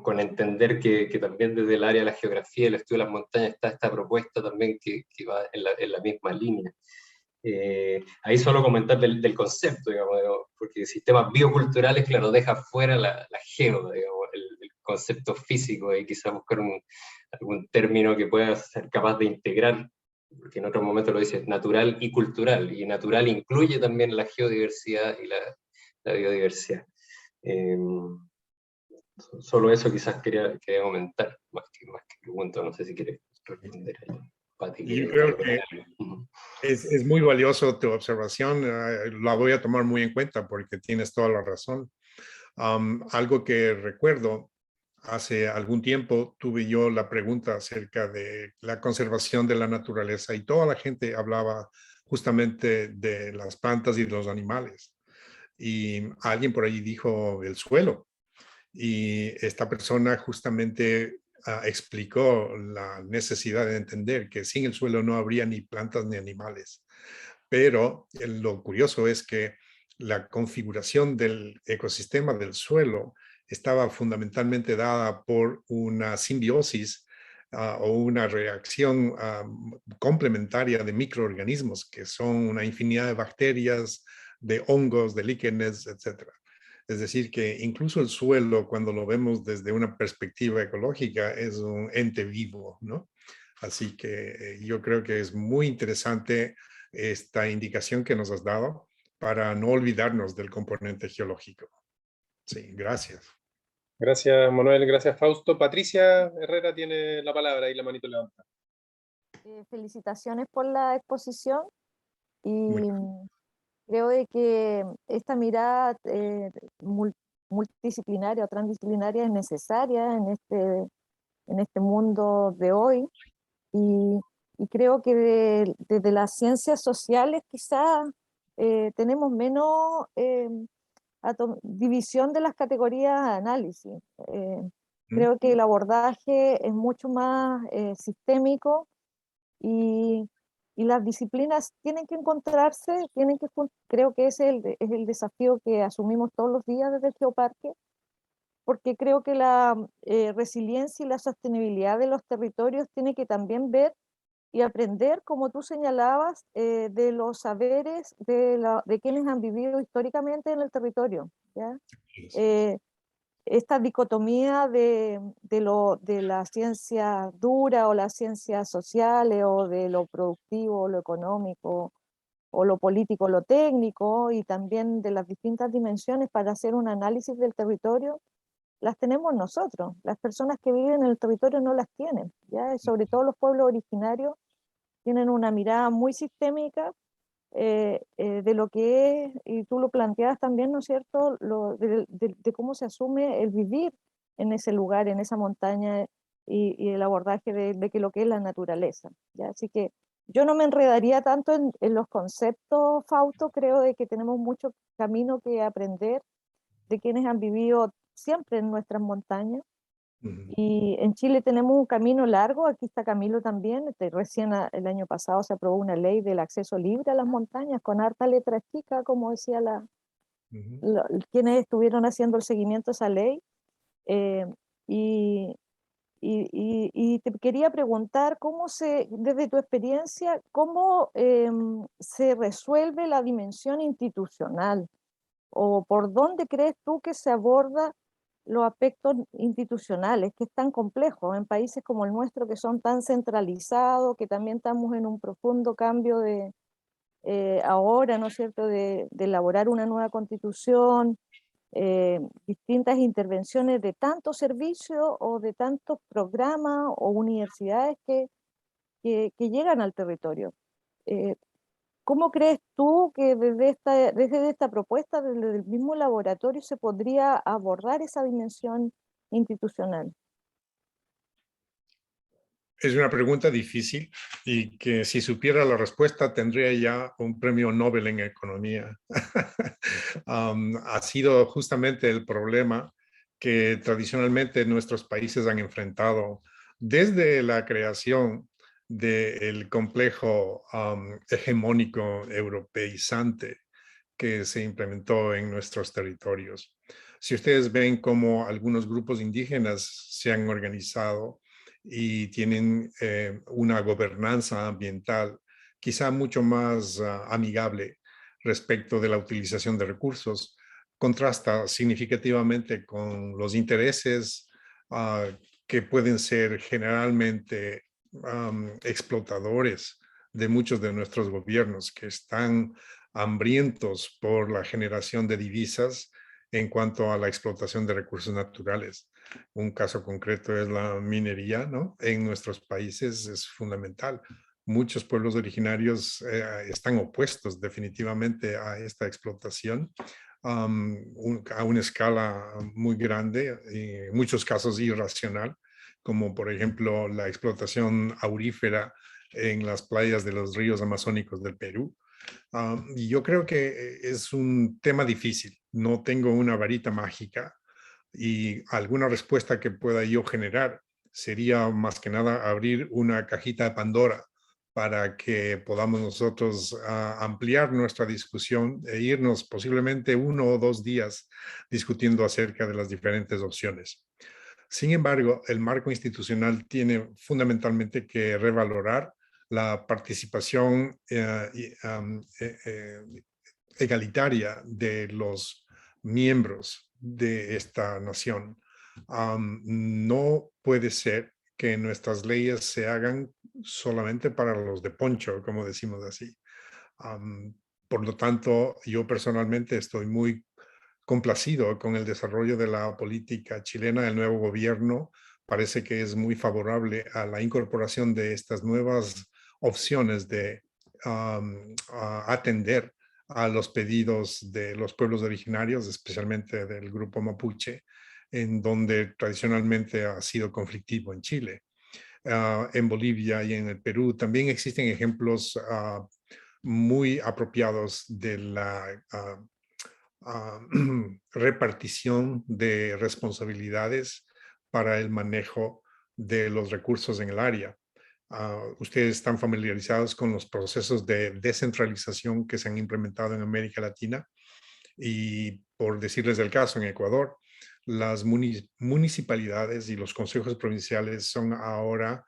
C: con entender que también desde el área de la geografía y el estudio de las montañas está esta propuesta también que va en la misma línea. Ahí solo comentar del concepto, digamos, porque sistemas bioculturales, claro, deja fuera la geo, digamos, el concepto físico, y quizás buscar algún término que pueda ser capaz de integrar, porque en otros momentos lo dice natural y cultural, y natural incluye también la geodiversidad y la biodiversidad. Solo eso quizás quería comentar, más que pregunta, no sé si quieres responder ahí. Pati,
B: Yo creo que es muy valioso tu observación, la voy a tomar muy en cuenta porque tienes toda la razón. Algo que recuerdo, hace algún tiempo tuve yo la pregunta acerca de la conservación de la naturaleza y toda la gente hablaba justamente de las plantas y de los animales. Y alguien por ahí dijo el suelo. Y esta persona justamente explicó la necesidad de entender que sin el suelo no habría ni plantas ni animales. Pero lo curioso es que la configuración del ecosistema del suelo estaba fundamentalmente dada por una simbiosis o una reacción complementaria de microorganismos, que son una infinidad de bacterias, de hongos, de líquenes, etcétera. Es decir, que incluso el suelo, cuando lo vemos desde una perspectiva ecológica, es un ente vivo, ¿no? Así que yo creo que es muy interesante esta indicación que nos has dado para no olvidarnos del componente geológico. Sí, gracias.
D: Gracias, Manuel. Gracias, Fausto. Patricia Herrera tiene la palabra y la manito levantada.
F: Felicitaciones por la exposición y creo de que esta mirada multidisciplinaria o transdisciplinaria es necesaria en este mundo de hoy y creo que desde las ciencias sociales quizás tenemos menos división de las categorías de análisis. Creo que el abordaje es mucho más sistémico y las disciplinas tienen que encontrarse, creo que ese es el desafío que asumimos todos los días desde el Geoparque, porque creo que la resiliencia y la sostenibilidad de los territorios tiene que también ver y aprender, como tú señalabas, de los saberes de quienes han vivido históricamente en el territorio, ¿ya? Esta dicotomía de la ciencia dura o las ciencias sociales o de lo productivo, lo económico o lo político, lo técnico y también de las distintas dimensiones para hacer un análisis del territorio, las tenemos nosotros. Las personas que viven en el territorio no las tienen, ¿ya? Sobre todo los pueblos originarios tienen una mirada muy sistémica de lo que es, y tú lo planteabas también, ¿no es cierto?, de cómo se asume el vivir en ese lugar, en esa montaña, y el abordaje de que lo que es la naturaleza, ¿ya? Así que yo no me enredaría tanto en los conceptos, Fausto, creo de que tenemos mucho camino que aprender de quienes han vivido siempre en nuestras montañas. Y en Chile tenemos un camino largo, aquí está Camilo también, recién el año pasado se aprobó una ley del acceso libre a las montañas, con harta letra chica, como decía quienes estuvieron haciendo el seguimiento a esa ley. Y te quería preguntar, desde tu experiencia, ¿cómo se resuelve la dimensión institucional? ¿O por dónde crees tú que se aborda los aspectos institucionales, que es tan complejo en países como el nuestro, que son tan centralizados, que también estamos en un profundo cambio de ahora, ¿no es cierto?, de elaborar una nueva constitución, distintas intervenciones de tantos servicios o de tantos programas o universidades que llegan al territorio. ¿Cómo crees tú que desde esta propuesta, desde el mismo laboratorio, se podría abordar esa dimensión institucional?
B: Es una pregunta difícil y que si supiera la respuesta tendría ya un premio Nobel en economía. Ha sido justamente el problema que tradicionalmente nuestros países han enfrentado desde la creación del complejo hegemónico europeizante que se implementó en nuestros territorios. Si ustedes ven cómo algunos grupos indígenas se han organizado y tienen una gobernanza ambiental quizá mucho más amigable respecto de la utilización de recursos, contrasta significativamente con los intereses que pueden ser generalmente explotadores de muchos de nuestros gobiernos, que están hambrientos por la generación de divisas en cuanto a la explotación de recursos naturales. Un caso concreto es la minería, ¿no? En nuestros países es fundamental. Muchos pueblos originarios están opuestos definitivamente a esta explotación a una escala muy grande, y en muchos casos irracional, como por ejemplo la explotación aurífera en las playas de los ríos amazónicos del Perú. Y yo creo que es un tema difícil. No tengo una varita mágica y alguna respuesta que pueda yo generar sería más que nada abrir una cajita de Pandora para que podamos nosotros ampliar nuestra discusión e irnos posiblemente 1 o 2 días discutiendo acerca de las diferentes opciones. Sin embargo, el marco institucional tiene fundamentalmente que revalorar la participación egalitaria de los miembros de esta nación. No puede ser que nuestras leyes se hagan solamente para los de poncho, como decimos así. Por lo tanto, yo personalmente estoy muy complacido con el desarrollo de la política chilena. El nuevo gobierno parece que es muy favorable a la incorporación de estas nuevas opciones de atender a los pedidos de los pueblos originarios, especialmente del grupo mapuche, en donde tradicionalmente ha sido conflictivo en Chile. En Bolivia y en el Perú también existen ejemplos muy apropiados de la repartición de responsabilidades para el manejo de los recursos en el área. Ustedes están familiarizados con los procesos de descentralización que se han implementado en América Latina y, por decirles el caso, en Ecuador, las municipalidades y los consejos provinciales son ahora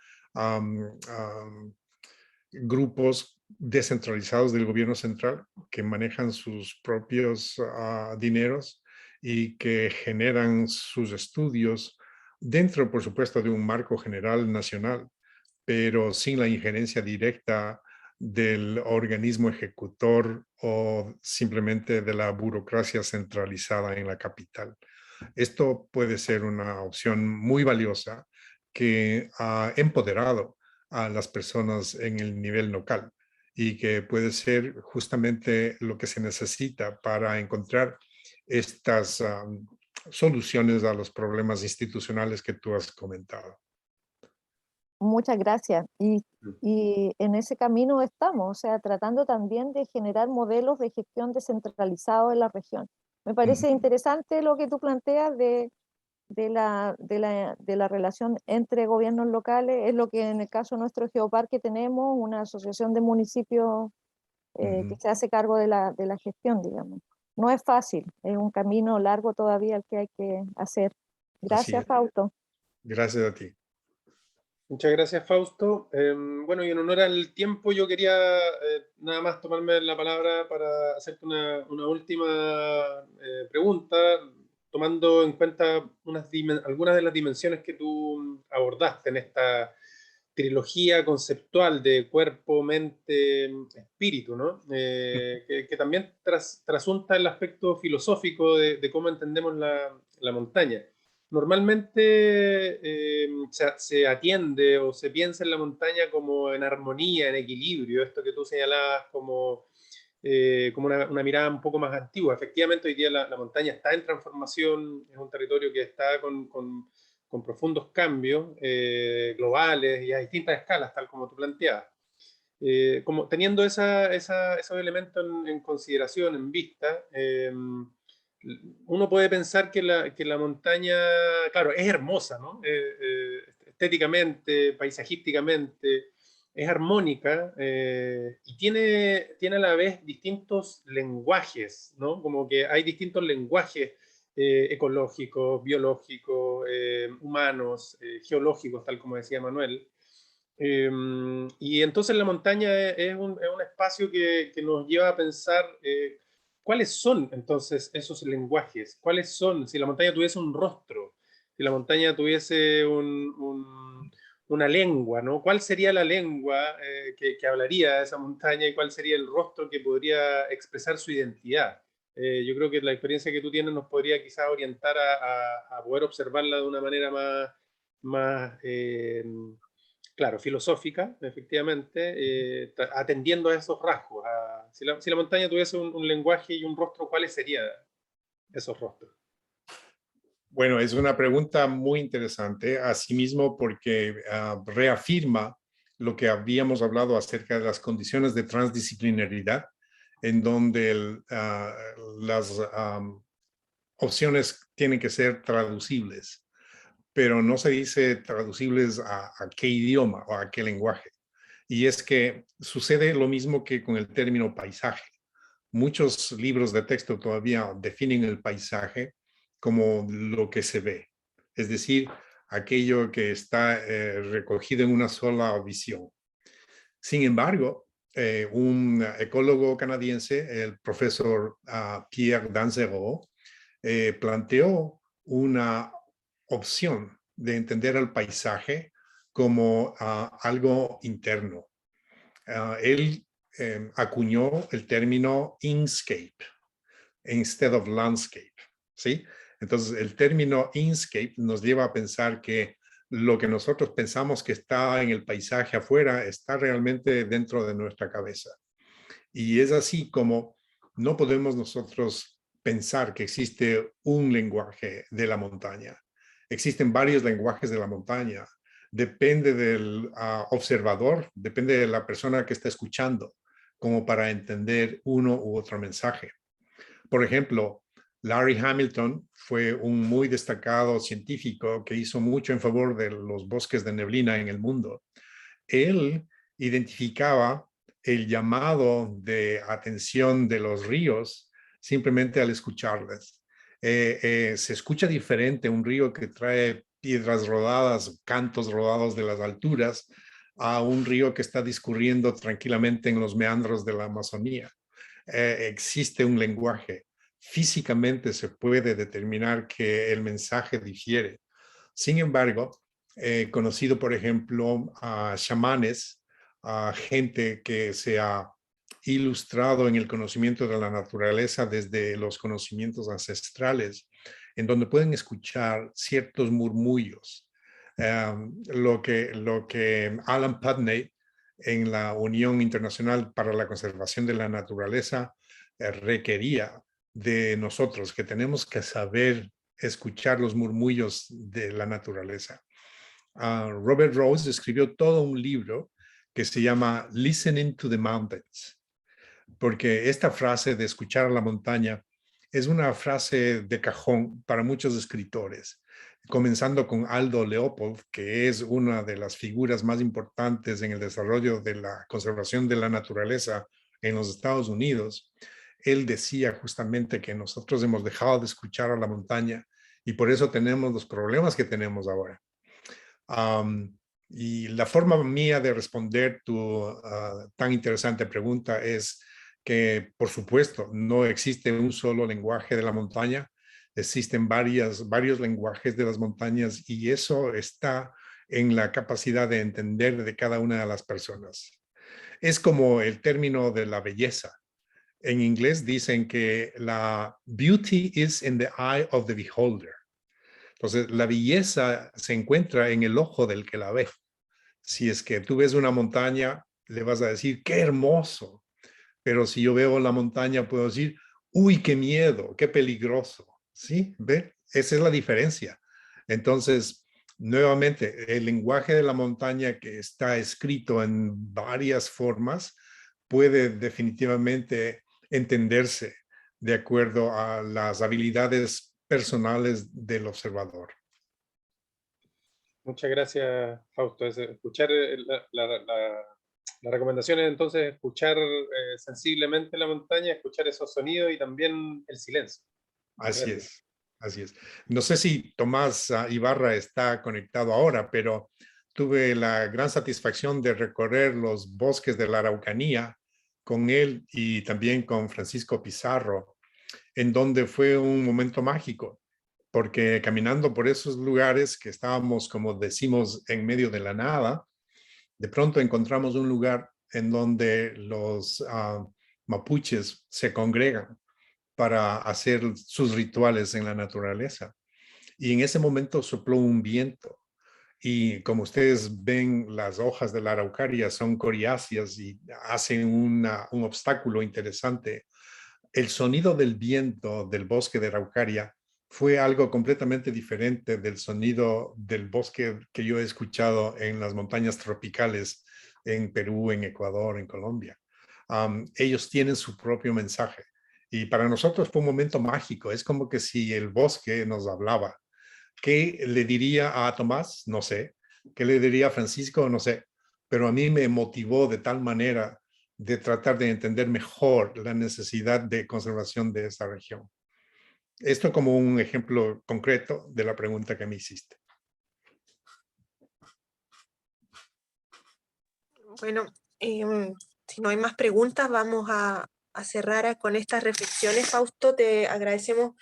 B: grupos descentralizados del gobierno central que manejan sus propios dineros y que generan sus estudios dentro, por supuesto, de un marco general nacional, pero sin la injerencia directa del organismo ejecutor o simplemente de la burocracia centralizada en la capital. Esto puede ser una opción muy valiosa que ha empoderado a las personas en el nivel local y que puede ser justamente lo que se necesita para encontrar estas soluciones a los problemas institucionales que tú has comentado.
F: Muchas gracias. Y en ese camino estamos, o sea, tratando también de generar modelos de gestión descentralizados en la región. Me parece interesante lo que tú planteas de la relación entre gobiernos locales. Es lo que en el caso de nuestro geoparque tenemos, una asociación de municipios que se hace cargo de la gestión, digamos. No es fácil, es un camino largo todavía el que hay que hacer. Gracias, Fausto.
B: Gracias a ti.
D: Muchas gracias, Fausto. Bueno, y en honor al tiempo, yo quería nada más tomarme la palabra para hacerte una última pregunta, tomando en cuenta algunas de las dimensiones que tú abordaste en esta trilogía conceptual de cuerpo, mente, espíritu, ¿no? Que también trasunta el aspecto filosófico de cómo entendemos la montaña. Normalmente se atiende o se piensa en la montaña como en armonía, en equilibrio, esto que tú señalabas como una mirada un poco más antigua. Efectivamente, hoy día la montaña está en transformación, es un territorio que está con profundos cambios globales y a distintas escalas, tal como tú planteabas. Como teniendo esos elementos en consideración, en vista, uno puede pensar que la montaña, claro, es hermosa, ¿no? Estéticamente, paisajísticamente, es armónica y tiene a la vez distintos lenguajes, ¿no? Como que hay distintos lenguajes ecológicos, biológicos, humanos, geológicos, tal como decía Manuel. Y entonces la montaña es un espacio que nos lleva a pensar ¿cuáles son entonces esos lenguajes? ¿Cuáles son? Si la montaña tuviese un rostro, si la montaña tuviese una lengua, ¿no? ¿Cuál sería la lengua que hablaría esa montaña y cuál sería el rostro que podría expresar su identidad? Yo creo que la experiencia que tú tienes nos podría quizás orientar a poder observarla de una manera más claro, filosófica, efectivamente, atendiendo a esos rasgos. Si la montaña tuviese un lenguaje y un rostro, ¿cuáles serían esos rostros?
B: Bueno, es una pregunta muy interesante, asimismo porque reafirma lo que habíamos hablado acerca de las condiciones de transdisciplinaridad, en donde las opciones tienen que ser traducibles, pero no se dice traducibles a qué idioma o a qué lenguaje. Y es que sucede lo mismo que con el término paisaje. Muchos libros de texto todavía definen el paisaje como lo que se ve, es decir, aquello que está recogido en una sola visión. Sin embargo, un ecólogo canadiense, el profesor Pierre Dansereau, planteó una opción de entender el paisaje como algo interno. Él acuñó el término inscape instead of landscape, ¿sí? Entonces, el término inscape nos lleva a pensar que lo que nosotros pensamos que está en el paisaje afuera está realmente dentro de nuestra cabeza. Y es así como no podemos nosotros pensar que existe un lenguaje de la montaña. Existen varios lenguajes de la montaña. Depende del observador, depende de la persona que está escuchando, como para entender uno u otro mensaje. Por ejemplo, Larry Hamilton fue un muy destacado científico que hizo mucho en favor de los bosques de neblina en el mundo. Él identificaba el llamado de atención de los ríos simplemente al escucharles. Se escucha diferente un río que trae piedras rodadas, cantos rodados de las alturas, a un río que está discurriendo tranquilamente en los meandros de la Amazonía. Existe un lenguaje. Físicamente se puede determinar que el mensaje difiere. Sin embargo, conocido, por ejemplo, a chamanes, a gente que se ha ilustrado en el conocimiento de la naturaleza desde los conocimientos ancestrales, en donde pueden escuchar ciertos murmullos. Lo que Alan Putney en la Unión Internacional para la Conservación de la Naturaleza requería de nosotros, que tenemos que saber escuchar los murmullos de la naturaleza. Robert Rose escribió todo un libro que se llama Listening to the Mountains, porque esta frase de escuchar a la montaña es una frase de cajón para muchos escritores, comenzando con Aldo Leopold, que es una de las figuras más importantes en el desarrollo de la conservación de la naturaleza en los Estados Unidos. Él decía justamente que nosotros hemos dejado de escuchar a la montaña y por eso tenemos los problemas que tenemos ahora. Y la forma mía de responder tu tan interesante pregunta es que, por supuesto, no existe un solo lenguaje de la montaña, existen varios lenguajes de las montañas y eso está en la capacidad de entender de cada una de las personas. Es como el término de la belleza. En inglés dicen que la beauty is in the eye of the beholder. Entonces, la belleza se encuentra en el ojo del que la ve. Si es que tú ves una montaña, le vas a decir, qué hermoso. Pero si yo veo la montaña, puedo decir, uy, qué miedo, qué peligroso. ¿Sí? ¿Ve? Esa es la diferencia. Entonces, nuevamente, el lenguaje de la montaña que está escrito en varias formas puede definitivamente entenderse de acuerdo a las habilidades personales del observador.
D: Muchas gracias, Fausto. Escuchar la recomendación es entonces escuchar sensiblemente la montaña, escuchar esos sonidos y también el silencio.
B: Así es, así es. No sé si Tomás Ibarra está conectado ahora, pero tuve la gran satisfacción de recorrer los bosques de la Araucanía con él y también con Francisco Pizarro en donde fue un momento mágico, porque caminando por esos lugares que estábamos, como decimos, en medio de la nada, de pronto encontramos un lugar en donde los mapuches se congregan para hacer sus rituales en la naturaleza. Y en ese momento sopló un viento. Y como ustedes ven, las hojas de la araucaria son coriáceas y hacen un obstáculo interesante. El sonido del viento del bosque de araucaria fue algo completamente diferente del sonido del bosque que yo he escuchado en las montañas tropicales en Perú, en Ecuador, en Colombia. Ellos tienen su propio mensaje. Y para nosotros fue un momento mágico. Es como que si el bosque nos hablaba. ¿Qué le diría a Tomás? No sé. ¿Qué le diría a Francisco? No sé. Pero a mí me motivó de tal manera de tratar de entender mejor la necesidad de conservación de esta región. Esto como un ejemplo concreto de la pregunta que me hiciste.
A: Bueno, si no hay más preguntas, vamos a cerrar con estas reflexiones. Fausto, te agradecemos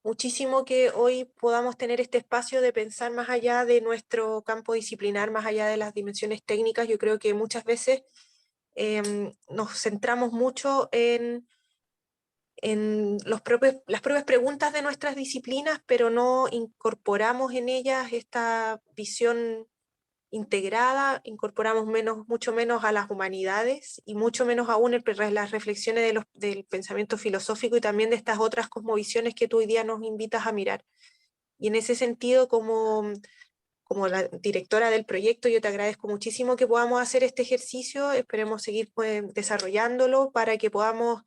A: muchísimo que hoy podamos tener este espacio de pensar más allá de nuestro campo disciplinar, más allá de las dimensiones técnicas. Yo creo que muchas veces nos centramos mucho en las propias preguntas de nuestras disciplinas, pero no incorporamos en ellas esta visión integrada, incorporamos mucho menos a las humanidades y mucho menos aún las reflexiones del pensamiento filosófico y también de estas otras cosmovisiones que tú hoy día nos invitas a mirar. Y en ese sentido, como la directora del proyecto, yo te agradezco muchísimo que podamos hacer este ejercicio, esperemos seguir desarrollándolo para que podamos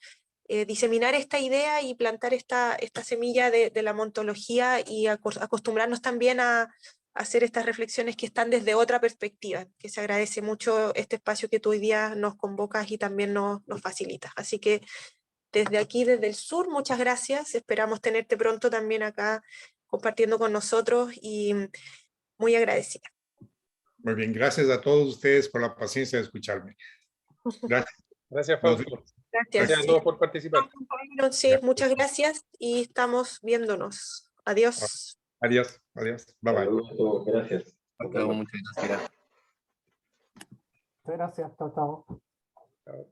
A: diseminar esta idea y plantar esta semilla de la montología y acostumbrarnos también a hacer estas reflexiones que están desde otra perspectiva, que se agradece mucho este espacio que tú hoy día nos convocas y también nos facilitas. Así que desde aquí, desde el sur, muchas gracias, esperamos tenerte pronto también acá compartiendo con nosotros y muy agradecida.
B: Muy bien, gracias a todos ustedes por la paciencia de escucharme. Gracias.
D: Gracias, Fausto.
A: Gracias.
D: Gracias a todos por participar.
A: Sí, muchas gracias y estamos viéndonos. Adiós.
B: Adiós, adiós. Bye bye.
C: Saludos, gracias.
G: Hasta luego, muchas gracias.
H: Muchas gracias, chao, chao.
D: Chao.